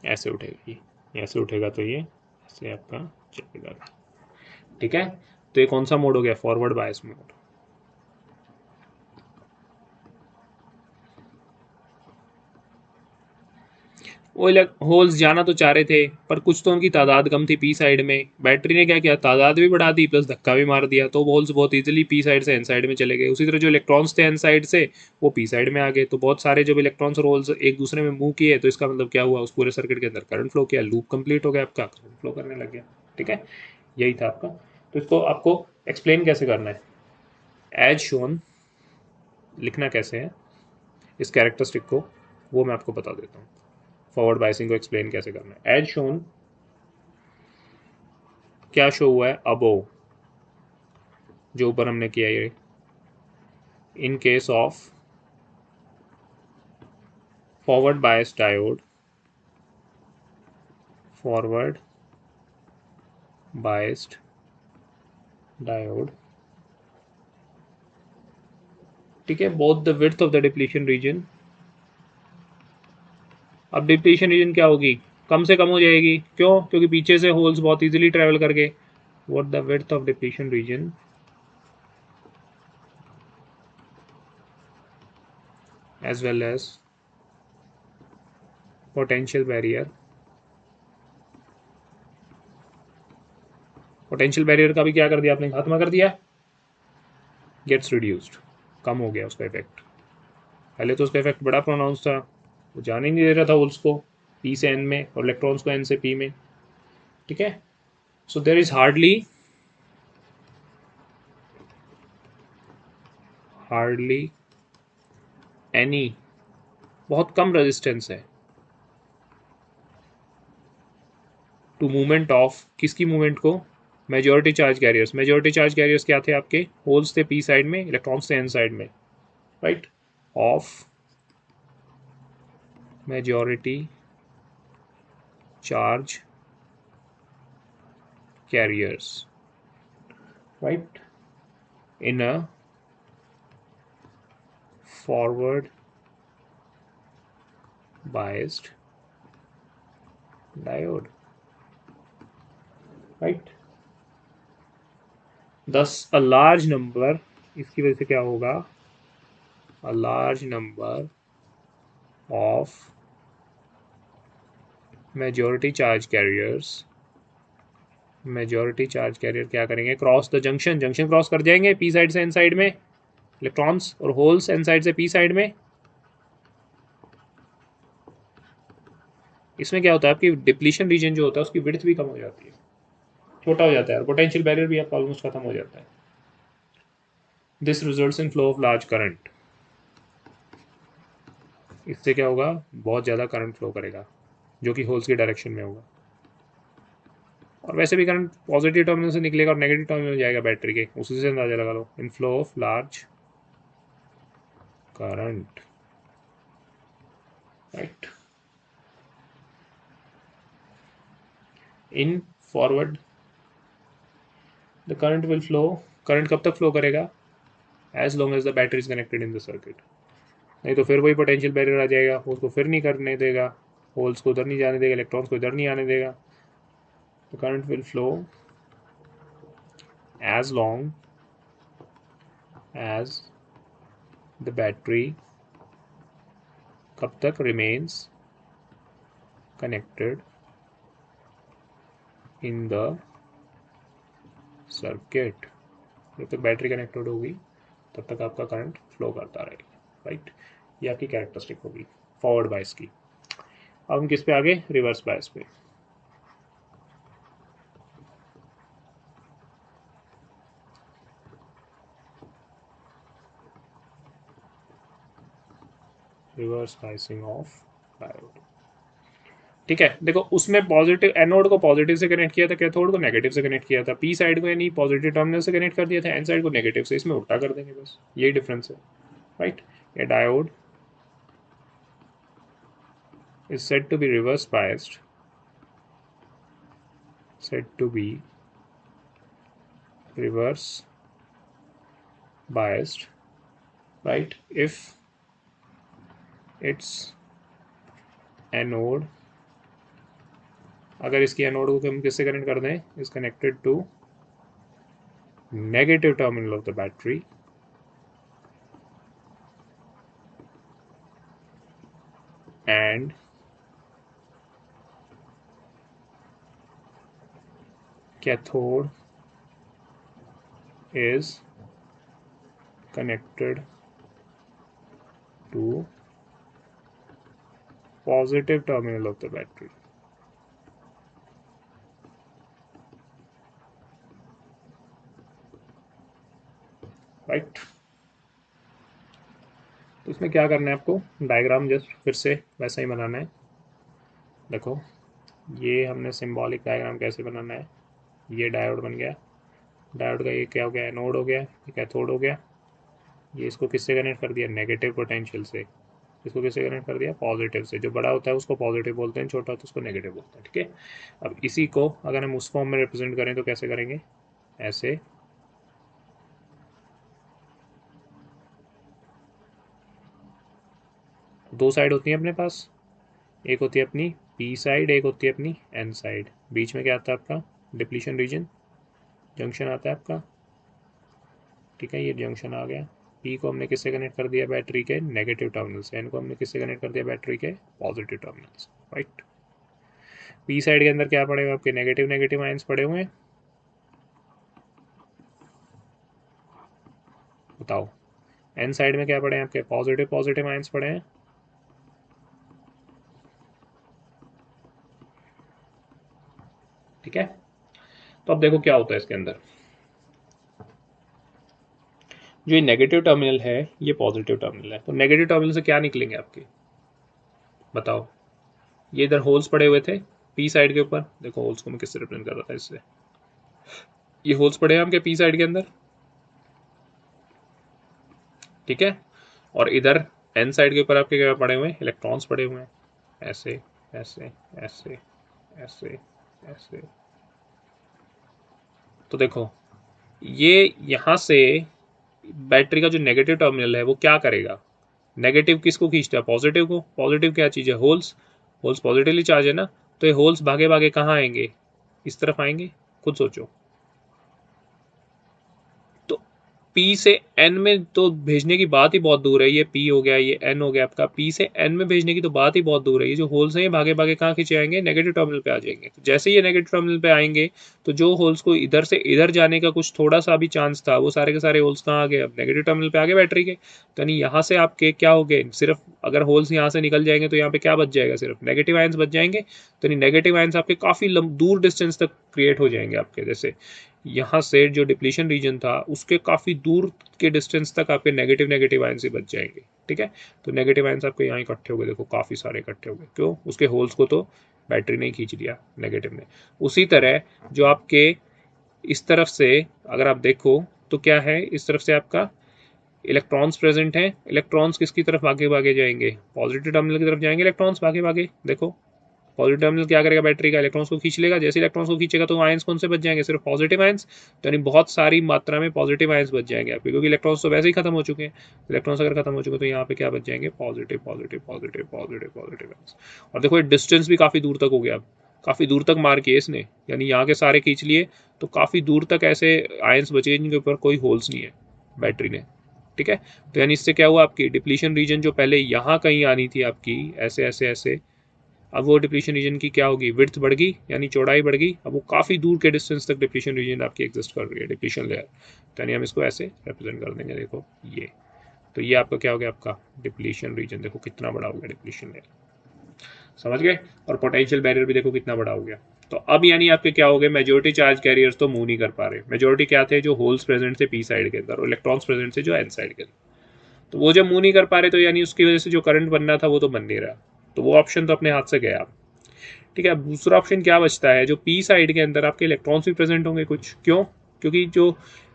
ऐसे उठेगा, ये ऐसे उठेगा, तो ये ऐसे आपका चलेगा, ठीक है। तो ये कौन सा मोड हो गया, फॉरवर्ड बायस मोड। वो होल्स जाना तो चाह रहे थे, पर कुछ तो उनकी तादाद कम थी पी साइड में। बैटरी ने क्या किया, तादाद भी बढ़ा दी प्लस धक्का भी मार दिया, तो होल्स बहुत इजीली पी साइड से एन साइड में चले गए। उसी तरह जो इलेक्ट्रॉन्स थे एन साइड से, वो पी साइड में आ गए। तो बहुत सारे जब इलेक्ट्रॉन्स और होल्स एक दूसरे में मूव किए, तो इसका मतलब क्या हुआ, उस पूरे सर्किट के अंदर करंट फ्लो किया, लूप कंप्लीट हो गया आपका, करंट फ्लो करने लग गया, ठीक है। यही था आपका। तो इसको आपको एक्सप्लेन कैसे करना है, एज शोन लिखना कैसे है इस कैरेक्टरिस्टिक को, वो मैं आपको बता देता हूँ। फॉरवर्ड बायसिंग को एक्सप्लेन कैसे करना है, एज शोन क्या शो हुआ है, अबोव, जो ऊपर हमने किया ये, इन case of forward bias diode, forward biased diode, ठीक है, both the width of the depletion reason. अब डिप्लीशन रीजन क्या होगी, कम से कम हो जाएगी, क्यों, क्योंकि पीछे से होल्स बहुत इजीली ट्रेवल करके। What the width of depletion region as well as potential barrier. Potential barrier का भी क्या कर दिया आपने, खात्मा कर दिया, गेट्स रिड्यूस्ड, कम हो गया उसका इफेक्ट। पहले तो उसका इफेक्ट बड़ा प्रोनाउंस था, वो जाने ही नहीं दे रहा था होल्स को पी से एन में, और इलेक्ट्रॉन्स को एन से पी में, ठीक है। सो देर इज हार्डली एनी, बहुत कम रेजिस्टेंस है टू मूवमेंट ऑफ, किसकी मूवमेंट को, majority charge carriers. Majority charge carriers क्या थे आपके, होल्स थे पी साइड में, इलेक्ट्रॉन्स थे एन साइड में, right, of majority charge carriers, right, in a forward biased diode, right. दस अ लार्ज नंबर, इसकी वजह से क्या होगा, a large number of majority charge carrier क्या करेंगे, cross the junction, junction cross कर जाएंगे पी साइड से एन साइड में इलेक्ट्रॉन्स, और होल्स एन साइड से पी साइड में। इसमें क्या होता है, आपकी डिप्लीशन रीजन जो होता है उसकी विड्थ भी कम हो जाती है, छोटा हो जाता है, और पोटेंशियल बैरियर भी आपका ऑलमोस्ट खत्म हो जाता है। This results in flow of large current. इससे क्या होगा, बहुत ज़्यादा करंट फ्लो करेगा जो कि होल्स की डायरेक्शन में होगा। और वैसे भी करंट पॉजिटिव टर्मिनल से निकलेगा और नेगेटिव टर्मिनल जाएगा बैटरी के, उसी से अंदाजा लगा लो। In flow of large current, right. In forward the current will flow, current कब तक फ्लो करेगा, as long as the battery is connected in the circuit. नहीं तो फिर वही पोटेंशियल बैरियर आ जाएगा, उसको फिर नहीं करने देगा, होल्स को उधर नहीं जाने देगा, इलेक्ट्रॉन्स को इधर नहीं आने देगा। The current will flow as long as the battery कब तक remains connected in the circuit. जब तक बैटरी कनेक्टेड होगी तब तक आपका करंट फ्लो करता रहेगा, राइट। ये आपकी कैरेक्टरिस्टिक होगी फॉरवर्ड बायस की। अब हम किस पे आगे, रिवर्स बायस पे। रिवर्स बायसिंग ऑफ डायोड, ठीक है। देखो उसमें पॉजिटिव एनोड को पॉजिटिव से कनेक्ट किया था, कैथोड को नेगेटिव से कनेक्ट किया था, पी साइड को यानी पॉजिटिव टर्मिनल से कनेक्ट कर दिया था, एन साइड को नेगेटिव से। इसमें उल्टा कर देंगे बस, यही डिफरेंस है, राइट। ये diode is said to be reverse biased, said to be reverse biased, right, if its anode, अगर इसकी एनोड को हम किससे कनेक्ट कर दें, is connected to negative terminal of the battery and cathode is connected to positive terminal of the battery, right. तो इसमें क्या करना है आपको, डायग्राम जस्ट फिर से वैसा ही बनाना है। देखो ये हमने सिंबॉलिक डायग्राम कैसे बनाना है, ये डायोड बन गया, डायोड का ये क्या हो गया, एनोड हो गया, ये कैथोड हो गया, ये इसको किससे कनेक्ट कर दिया, नेगेटिव पोटेंशियल से, इसको किससे कनेक्ट कर दिया, पॉजिटिव से। जो बड़ा होता है उसको पॉजिटिव बोलते हैं, छोटा होता है उसको नेगेटिव बोलते हैं, ठीक है। अब इसी को अगर हम उस फॉर्म में रिप्रेजेंट करें तो कैसे करेंगे, ऐसे, दो साइड होती है अपने पास, एक होती है अपनी पी साइड, एक होती है अपनी एन साइड, बीच में क्या आता है आपका, डिप्लीशन रीजन, जंक्शन आता है आपका, ठीक है। ये जंक्शन आ गया, पी को हमने किससे कनेक्ट कर दिया, बैटरी के नेगेटिव टर्मिनल से, एन को हमने किससे कनेक्ट कर दिया, बैटरी के पॉजिटिव टर्मिनल से, राइट। पी साइड के अंदर क्या पड़े हुए आपके, नेगेटिव नेगेटिव आयंस पड़े हुए हैं, बताओ। एन साइड में क्या पड़े हैं आपके, पॉजिटिव पॉजिटिव आयंस पड़े हैं, ठीक है। तो अब देखो क्या होता है इसके अंदर, जो ये नेगेटिव टर्मिनल है ये पॉजिटिव टर्मिनल है, तो नेगेटिव टर्मिनल से क्या निकलेंगे आपके, बताओ। ये इधर होल्स पड़े हुए थे पी साइड के ऊपर, देखो होल्स को मैं किससे रिप्रेजेंट कर रहा था, इससे। ये होल्स पड़े हैं आपके पी साइड के अंदर, ठीक है। और इधर एन साइड के ऊपर आपके क्या पड़े हुए हैं, इलेक्ट्रॉन्स पड़े हुए हैं, ऐसे ऐसे ऐसे ऐसे ऐसे। तो देखो ये यहाँ से बैटरी का जो नेगेटिव टर्मिनल है वो क्या करेगा, नेगेटिव किसको खींचता है, पॉजिटिव को। पॉजिटिव क्या चीज़ है, होल्स, होल्स पॉजिटिवली चार्ज है ना, तो ये होल्स भागे भागे कहाँ आएंगे, इस तरफ आएंगे, खुद सोचो। तो P से N में तो भेजने की बात ही बहुत दूर है, ये P हो गया, ये N हो गया आपका, P से N में भेजने की तो बात ही बहुत दूर है। ये जो होल्स हैं ये भागे भागे कहाँ खींचे आएंगे, नेगेटिव टर्मिनल पे आ जाएंगे। तो जैसे ही ये नेगेटिव टर्मिनल पे आएंगे तो जो होल्स को इधर से इधर जाने का कुछ थोड़ा सा भी चांस था, वो सारे के सारे होल्स कहाँ आ गए, अब नेगेटिव टर्मिनल पे आ गए बैटरी के। तो यानी यहाँ से आपके क्या हो गए, सिर्फ अगर होल्स यहाँ से निकल जाएंगे तो यहाँ पे क्या बच जाएगा, सिर्फ नेगेटिव आयंस बच जाएंगे। तो नेगेटिव आयंस आपके काफ़ी दूर डिस्टेंस तक क्रिएट हो जाएंगे आपके, जैसे यहाँ से जो डिप्लीशन रीजन था उसके काफ़ी दूर के डिस्टेंस तक आपके नेगेटिव नेगेटिव आयंस ही बच जाएंगे। ठीक है, तो नेगेटिव आयंस आपके यहाँ इकट्ठे हो गए, देखो काफ़ी सारे इकट्ठे हो गए, क्यों, उसके होल्स को तो बैटरी ने खींच लिया नेगेटिव ने। उसी तरह जो आपके इस तरफ से अगर आप देखो तो क्या है, इस तरफ से आपका इलेक्ट्रॉन्स प्रेजेंट हैं। इलेक्ट्रॉन्स किसकी तरफ भागे भागे जाएंगे, पॉजिटिव टर्मिनल की तरफ जाएंगे इलेक्ट्रॉन्स भागे भागे। देखो पॉजिटिव टर्मिनल क्या करेगा, बैटरी का इलेक्ट्रॉन्स को खींच लेगा। जैसे इलेक्ट्रॉन्स को खींचेगा तो आयंस कौन से बच जाएंगे, सिर्फ पॉजिटिव आयंस। तो यानी बहुत सारी मात्रा में पॉजिटिव आयंस बच जाएंगे आपके, क्योंकि इलेक्ट्रॉन्स तो वैसे ही खत्म हो चुके हैं। इलेक्ट्रॉन्स अगर खत्म हो चुके तो यहाँ पे क्या बच जाएंगे, positive positive positive positive positive ions. और देखो डिस्टेंस भी काफ़ी दूर तक हो गया, अब काफ़ी दूर तक मार किए इसने, यानी यहाँ के सारे खींच लिए तो काफ़ी दूर तक ऐसे आयंस बचे जिनके ऊपर कोई होल्स नहीं है बैटरी ने। ठीक है, तो यानी इससे क्या हुआ, आपकी डिप्लीशन रीजन जो पहले यहाँ कहीं आनी थी आपकी ऐसे ऐसे ऐसे, अब वो डिप्लीशन रीजन की क्या होगी, विड्थ बढ़ गई, यानी चौड़ाई बढ़ गई। अब वो काफ़ी दूर के डिस्टेंस तक डिप्लीशन रीजन आपकी एग्जिस्ट कर रही है, डिप्लीशन लेयर। तो यानी हम इसको ऐसे रिप्रेजेंट कर देंगे, देखो ये। तो ये आपका क्या हो गया, आपका डिप्लीशन रीजन, देखो कितना बड़ा हो गया डिप्लीशन लेयर, समझ गए। और पोटेंशियल बैरियर भी देखो कितना बड़ा हो गया। तो अब यानी आपके क्या हो गए, मेजोरिटी चार्ज कैरियर्स तो मूव नहीं कर पा रहे। मेजोरिटी क्या थे, जो होल्स प्रेजेंट थे पी साइड के अंदर, और इलेक्ट्रॉन्स प्रेजेंट थे जो एन साइड के अंदर। तो वो जब मूव नहीं कर पा रहे तो यानी उसकी वजह से जो करंट बनना था वो तो बन नहीं रहा। तो वो ऑप्शन तो अपने हाथ से गया। ठीक है, दूसरा ऑप्शन क्या बचता है, जो पी साइड के अंदर आपके इलेक्ट्रॉन्स भी प्रेजेंट होंगे कुछ, क्यों, क्योंकि जो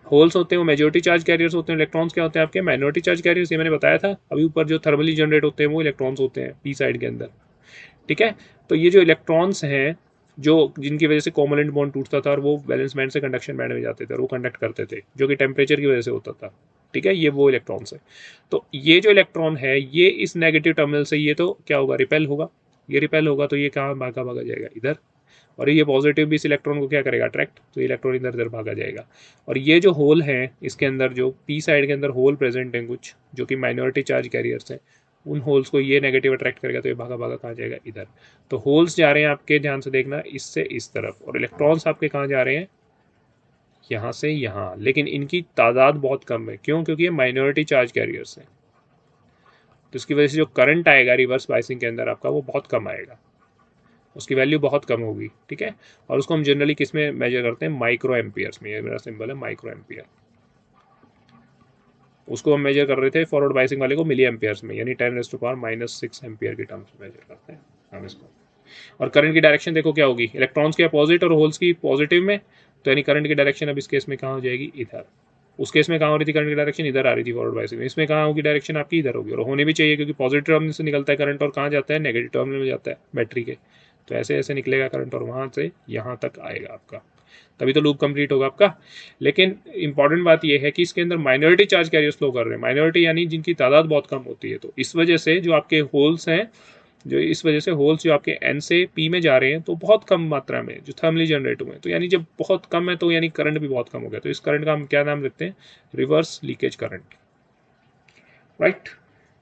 होल्स होते हैं वो मेजोरिटी चार्ज कैरियर्स होते हैं, इलेक्ट्रॉन्स क्या होते हैं आपके माइनॉरिटी चार्ज कैरियर्स, ये मैंने बताया था अभी ऊपर, जो थर्मली जनरेट होते हैं वो इलेक्ट्रॉन्स होते हैं पी साइड के अंदर। ठीक है, तो ये जो इलेक्ट्रॉन्स हैं जो जिनकी वजह से कोवलेंट बॉन्ड टूटता था और वो वैलेंस बैंड से कंडक्शन बैंड में जाते थे और वो कंडक्ट करते थे, जो कि टेम्परेचर की वजह से होता था। ठीक है, ये वो इलेक्ट्रॉन्स है। तो ये जो इलेक्ट्रॉन है ये इस नेगेटिव टर्मिनल से ये तो क्या होगा, रिपेल होगा। ये रिपेल होगा तो ये कहाँ भागा भागा जाएगा, इधर। और ये पॉजिटिव भी इस इलेक्ट्रॉन को क्या करेगा, अट्रैक्ट, तो इलेक्ट्रॉन इधर इधर भागा जाएगा। और ये जो होल है इसके अंदर, जो पी साइड के अंदर होल प्रेजेंट हैं कुछ जो कि माइनॉरिटी चार्ज कैरियर्स हैं, उन होल्स को ये नेगेटिव अट्रैक्ट करेगा तो ये भागा भागा कहाँ जाएगा, इधर। तो होल्स जा रहे हैं आपके, ध्यान से देखना, इससे इस तरफ, और इलेक्ट्रॉन्स आपके कहाँ जा रहे हैं, यहाँ से यहाँ। लेकिन इनकी तादाद बहुत कम है, क्यों, क्योंकि ये माइनॉरिटी चार्ज कैरियर्स हैं। तो इसकी वजह से जो करंट आएगा रिवर्स बाइसिंग के अंदर आपका वो बहुत कम आएगा, उसकी वैल्यू बहुत कम होगी। ठीक है, और उसको हम जनरली किस में मेजर करते हैं, माइक्रो एम्पियर्स में। ये मेरा सिंबल है माइक्रो एम्पियर। उसको हम मेजर कर रहे थे फॉरवर्ड बाइसिंग वाले को मिली एम्पियर्स में, यानी 10⁻⁻⁶ एम्पियर की टर्म्स में मेजर करते हैं हम इसको। और करंट की डायरेक्शन देखो क्या होगी, इलेक्ट्रॉन्स के अपोजिट और होल्स की पॉजिटिव में। तो यानी करंट की डायरेक्शन अब इस केस में कहाँ हो जाएगी, इधर। उस केस में कहाँ हो रही थी करंट की डायरेक्शन, इधर आ रही थी फॉरवर्ड बाइसिंग में। इसमें कहाँ होगी डायरेक्शन आपकी, इधर होगी। और होनी भी चाहिए, क्योंकि पॉजिटिव टर्मिनल से निकलता है करंट और कहाँ जाता है, नेगेटिव टर्मिनल में जाता है बैटरी के। तो ऐसे ऐसे निकलेगा करंट और वहाँ से यहाँ तक आएगा आपका, तभी तो लूप कंप्लीट होगा आपका। लेकिन इंपॉर्टेंट बात यह है कि इसके अंदर माइनॉरिटी चार्ज कैरियर्स फ्लो कर रहे हैं, माइनॉरिटी यानी जिनकी तादाद बहुत कम होती है। तो इस वजह से जो आपके होल्स हैं, जो इस वजह से होल्स जो आपके एन से पी में जा रहे हैं तो बहुत कम मात्रा में जो थर्मली जनरेट हुए हैं। तो यानी जब बहुत कम है तो यानी करंट भी बहुत कम हो गया। तो इस करंट का हम क्या नाम देते हैं, रिवर्स लीकेज करंट, राइट।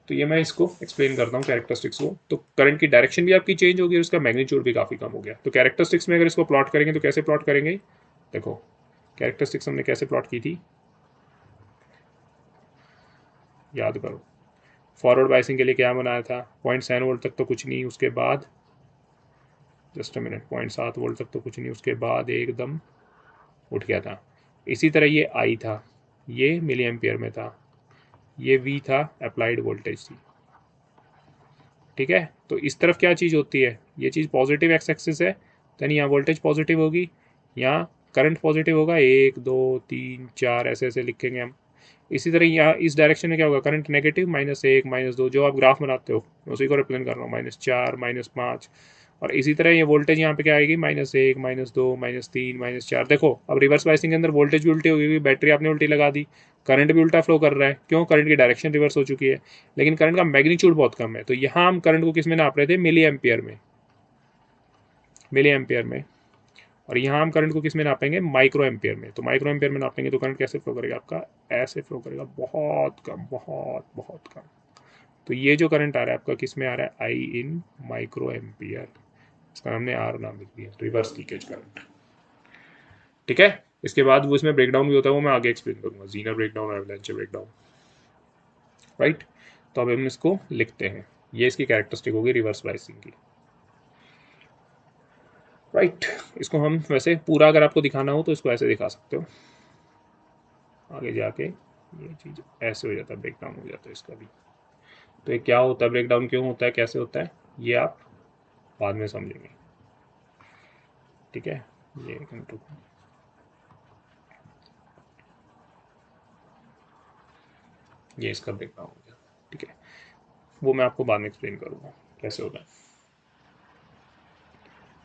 तो ये मैं इसको एक्सप्लेन करता हूँ कैरेक्टरिस्टिक्स को। तो करंट की डायरेक्शन भी आपकी चेंज होगी और उसका मैग्नीट्यूड भी काफ़ी कम हो गया। तो कैरेक्टरिस्टिक्स में अगर इसको प्लॉट करेंगे तो कैसे प्लॉट करेंगे, देखो कैरेक्टरिस्टिक्स हमने कैसे प्लॉट की थी, याद करो। फॉरवर्ड बाइसिंग के लिए क्या बनाया था, 0.7 वोल्ट तक तो कुछ नहीं, उसके बाद जस्ट अ मिनट, 0.7 वोल्ट तक तो कुछ नहीं, उसके बाद एकदम उठ गया था। इसी तरह ये आई था, ये मिली एम्पियर में था, ये वी था, अप्लाइड वोल्टेज थी। ठीक है, तो इस तरफ क्या चीज़ होती है, ये चीज़ पॉजिटिव एक्स एक्सिस है, यानी यहाँ वोल्टेज पॉजिटिव होगी, यहाँ करंट पॉजिटिव होगा, 1 2 3 4 ऐसे ऐसे लिखेंगे हम। इसी तरह यहाँ इस डायरेक्शन में क्या होगा, करंट नेगेटिव, -1 -2, जो आप ग्राफ बनाते हो उसी को रिप्रेजेंट कर रहा हूँ, -4 -5। और इसी तरह ये वोल्टेज यहाँ पे क्या आएगी, -1 -2 -3 -4। देखो अब रिवर्स बाइसिंग के अंदर वोल्टेज भी उल्टी होगी, बैटरी आपने उल्टी लगा दी, करंट भी उल्टा फ्लो कर रहा है, क्यों, करंट की डायरेक्शन रिवर्स हो चुकी है, लेकिन करंट का मैग्नीट्यूड बहुत कम है। तो यहाँ हम करंट को किस में नाप रहे थे, मिली एम्पियर में, मिली एम्पियर में। और यहाँ हम करंट को किस में नापेंगे, माइक्रो एम्पियर में। तो माइक्रो एम्पियर में नापेंगे तो करंट कैसे फ्लो करेगा आपका, ऐसे फ्लो करेगा, बहुत कम, बहुत बहुत कम। तो ये जो करंट आ रहा है आपका किस में आ रहा है, आई इन माइक्रो एम्पियर। इसका हमने आर नाम लिख दिया, रिवर्स लीकेज करंट। ठीक है, इसके बाद वो इसमें ब्रेकडाउन भी होता है, वो मैं आगे एक्सप्लेन करूंगा, जीनर ब्रेकडाउन और एवलांचे ब्रेकडाउन। राइट, तो अब हम इसको लिखते हैं, ये इसकी कैरेक्टरिस्टिक होगी रिवर्स बाइसिंग की। राइट, इसको हम वैसे पूरा अगर आपको दिखाना हो तो इसको ऐसे दिखा सकते हो, आगे जाके ये चीज़ ऐसे हो जाता है, ब्रेकडाउन हो जाता है इसका भी। तो ये क्या होता है, ब्रेकडाउन क्यों होता है, कैसे होता है, ये आप बाद में समझेंगे। ठीक है, ये एक मिनट रुको। ये इसका ब्रेकडाउन हो गया। ठीक है, वो मैं आपको बाद में एक्सप्लेन करूँगा कैसे होता है।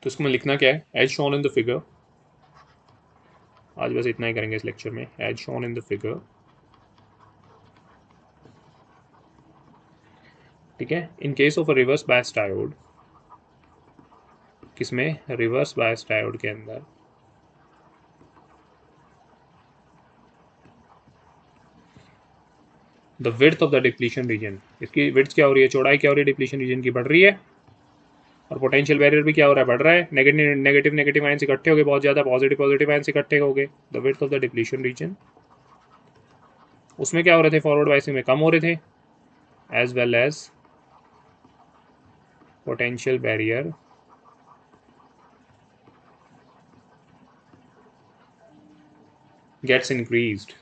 तो इसको मैं लिखना क्या है, as shown in the figure. आज बस इतना ही करेंगे इस लेक्चर में, as shown in the figure. ठीक है, in case of a reverse bias diode, किसमें, रिवर्स बायस डायोड के अंदर the width of the depletion region, इसकी विड्थ क्या हो रही है, चौड़ाई क्या हो रही है डिप्लीशन रीजन की, बढ़ रही है। और पोटेंशियल बैरियर भी क्या हो रहा है, बढ़ रहा है। नेगेटिव नेगेटिव नेगेटिव आयंस इकट्ठे हो गए बहुत ज़्यादा, पॉजिटिव पॉजिटिव आयंस इकट्ठे हो गए। The width of the depletion reason, उसमें क्या हो रहे थे, फॉरवर्ड बायसिंग में कम हो रहे थे, as well as potential barrier gets increased,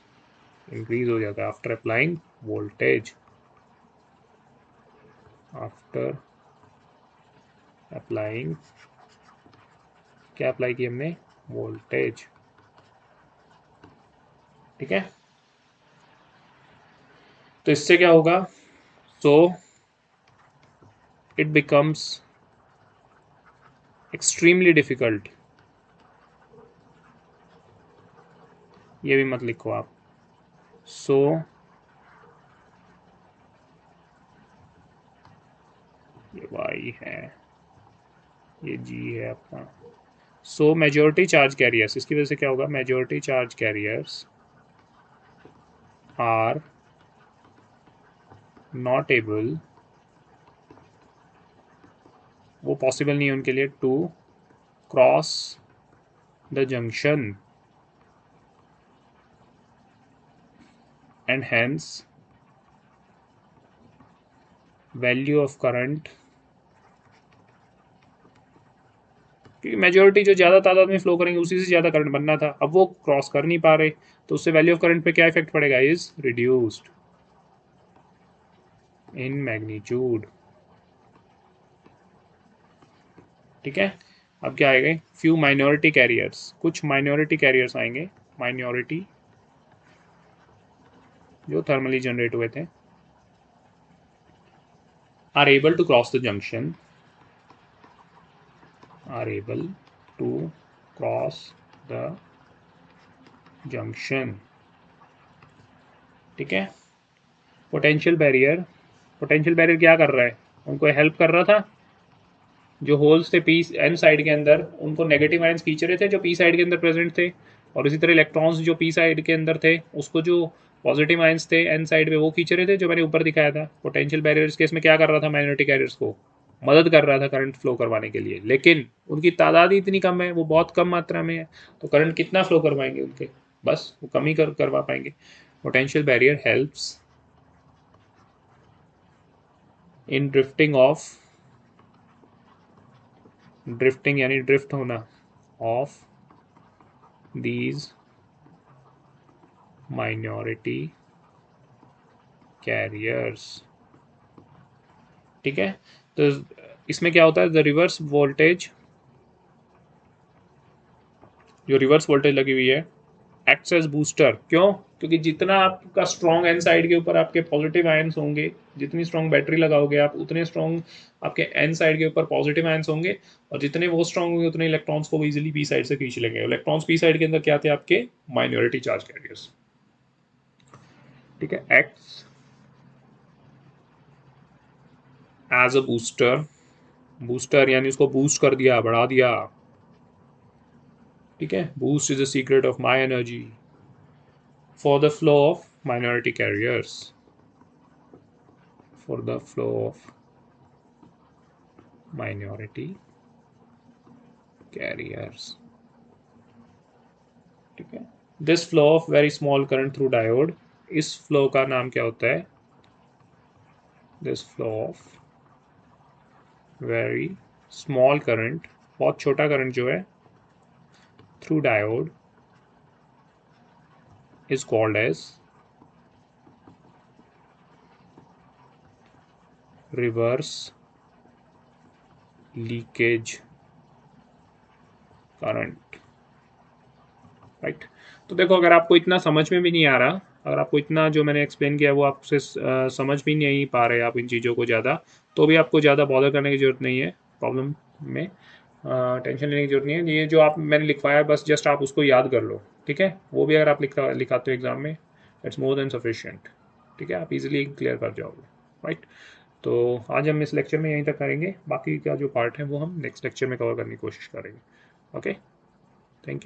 increase हो जाता है after applying voltage, after applying, क्या अप्लाई किया हमने, वोल्टेज। ठीक है, तो इससे क्या होगा, so it becomes extremely difficult, ये भी मत लिखो आप, सो ये वाई है, ये जी है आपका। सो मेजॉरिटी चार्ज कैरियर्स, इसकी वजह से क्या होगा, majority charge carriers are not able, वो पॉसिबल नहीं है उनके लिए, to cross the junction and hence value of current, क्योंकि मेजोरिटी जो ज़्यादा तादाद में फ्लो करेंगे उसी से ज़्यादा करंट बनना था, अब वो क्रॉस कर नहीं पा रहे, तो उससे वैल्यू ऑफ करंट पे क्या इफेक्ट पड़ेगा, इज रिड्यूस्ड इन मैग्नीट्यूड। ठीक है, अब क्या आएगा, फ्यू माइनॉरिटी कैरियर्स, कुछ माइनॉरिटी कैरियर्स आएंगे, माइनॉरिटी जो थर्मली जनरेट हुए थे, are able to cross the junction, are able to cross the junction. ठीक है, पोटेंशियल बैरियर, पोटेंशियल बैरियर क्या कर रहा है, उनको हेल्प कर रहा था, जो होल्स थे पी एन साइड के अंदर, उनको नेगेटिव आयंस खींच रहे थे जो पी साइड के अंदर प्रेजेंट थे, और इसी तरह इलेक्ट्रॉन्स जो पी साइड के अंदर थे उसको जो पॉजिटिव आयंस थे एन साइड पे वो खींच रहे थे, जो मैंने ऊपर दिखाया था। पोटेंशियल बैरियर्स केस में क्या कर रहा था, माइनॉरिटी कैरियर्स को मदद कर रहा था करंट फ्लो करवाने के लिए, लेकिन उनकी तादाद ही इतनी कम है, वो बहुत कम मात्रा में है, तो करंट कितना फ्लो करवाएंगे उनके, बस वो कम ही करवा पाएंगे। Potential barrier helps in drifting of, drifting यानी ड्रिफ्ट होना, ऑफ these minority carriers। ठीक है, तो इसमें क्या होता है, द रिवर्स वोल्टेज, जो रिवर्स वोल्टेज लगी हुई है, एक्ट्स एज बूस्टर, क्यों, क्योंकि जितना आपका स्ट्रॉन्ग एन साइड के ऊपर आपके पॉजिटिव आयंस होंगे, जितनी स्ट्रॉन्ग बैटरी लगाओगे आप, उतने स्ट्रॉन्ग आपके एन साइड के ऊपर पॉजिटिव आयंस होंगे, और जितने वो स्ट्रॉन्ग होंगे उतने इलेक्ट्रॉन्स को इजीली पी साइड से खींच लेंगे। इलेक्ट्रॉन्स पी साइड के अंदर क्या थे, आपके माइनॉरिटी चार्ज कैरियर्स। ठीक है, acts as a booster, booster यानी उसको बूस्ट कर दिया, बढ़ा दिया, ठीक है, boost is the secret of my energy for the flow of minority carriers, for the flow of minority carriers. ठीक है, this flow of very small current through diode, इस फ्लो का नाम क्या होता है? This flow of very small current, बहुत छोटा करंट जो है, through diode is called as reverse leakage current, right. तो देखो, अगर आपको इतना समझ में भी नहीं आ रहा, अगर आपको इतना जो मैंने एक्सप्लेन किया वो आपसे समझ भी नहीं पा रहे आप इन चीज़ों को ज़्यादा, तो भी आपको ज़्यादा बॉदर करने की ज़रूरत नहीं है प्रॉब्लम में, टेंशन लेने की जरूरत नहीं है। ये जो आप मैंने लिखवाया बस जस्ट आप उसको याद कर लो, ठीक है। वो भी अगर आप लिखाते हो एग्जाम में, इट्स मोर देन सफिशिएंट, ठीक है, आप इजीली क्लियर कर जाओगे, राइट। तो आज हम इस लेक्चर में यहीं तक करेंगे, बाकी का जो पार्ट है वो हम नेक्स्ट लेक्चर में कवर करने की कोशिश करेंगे। Okay, thank you.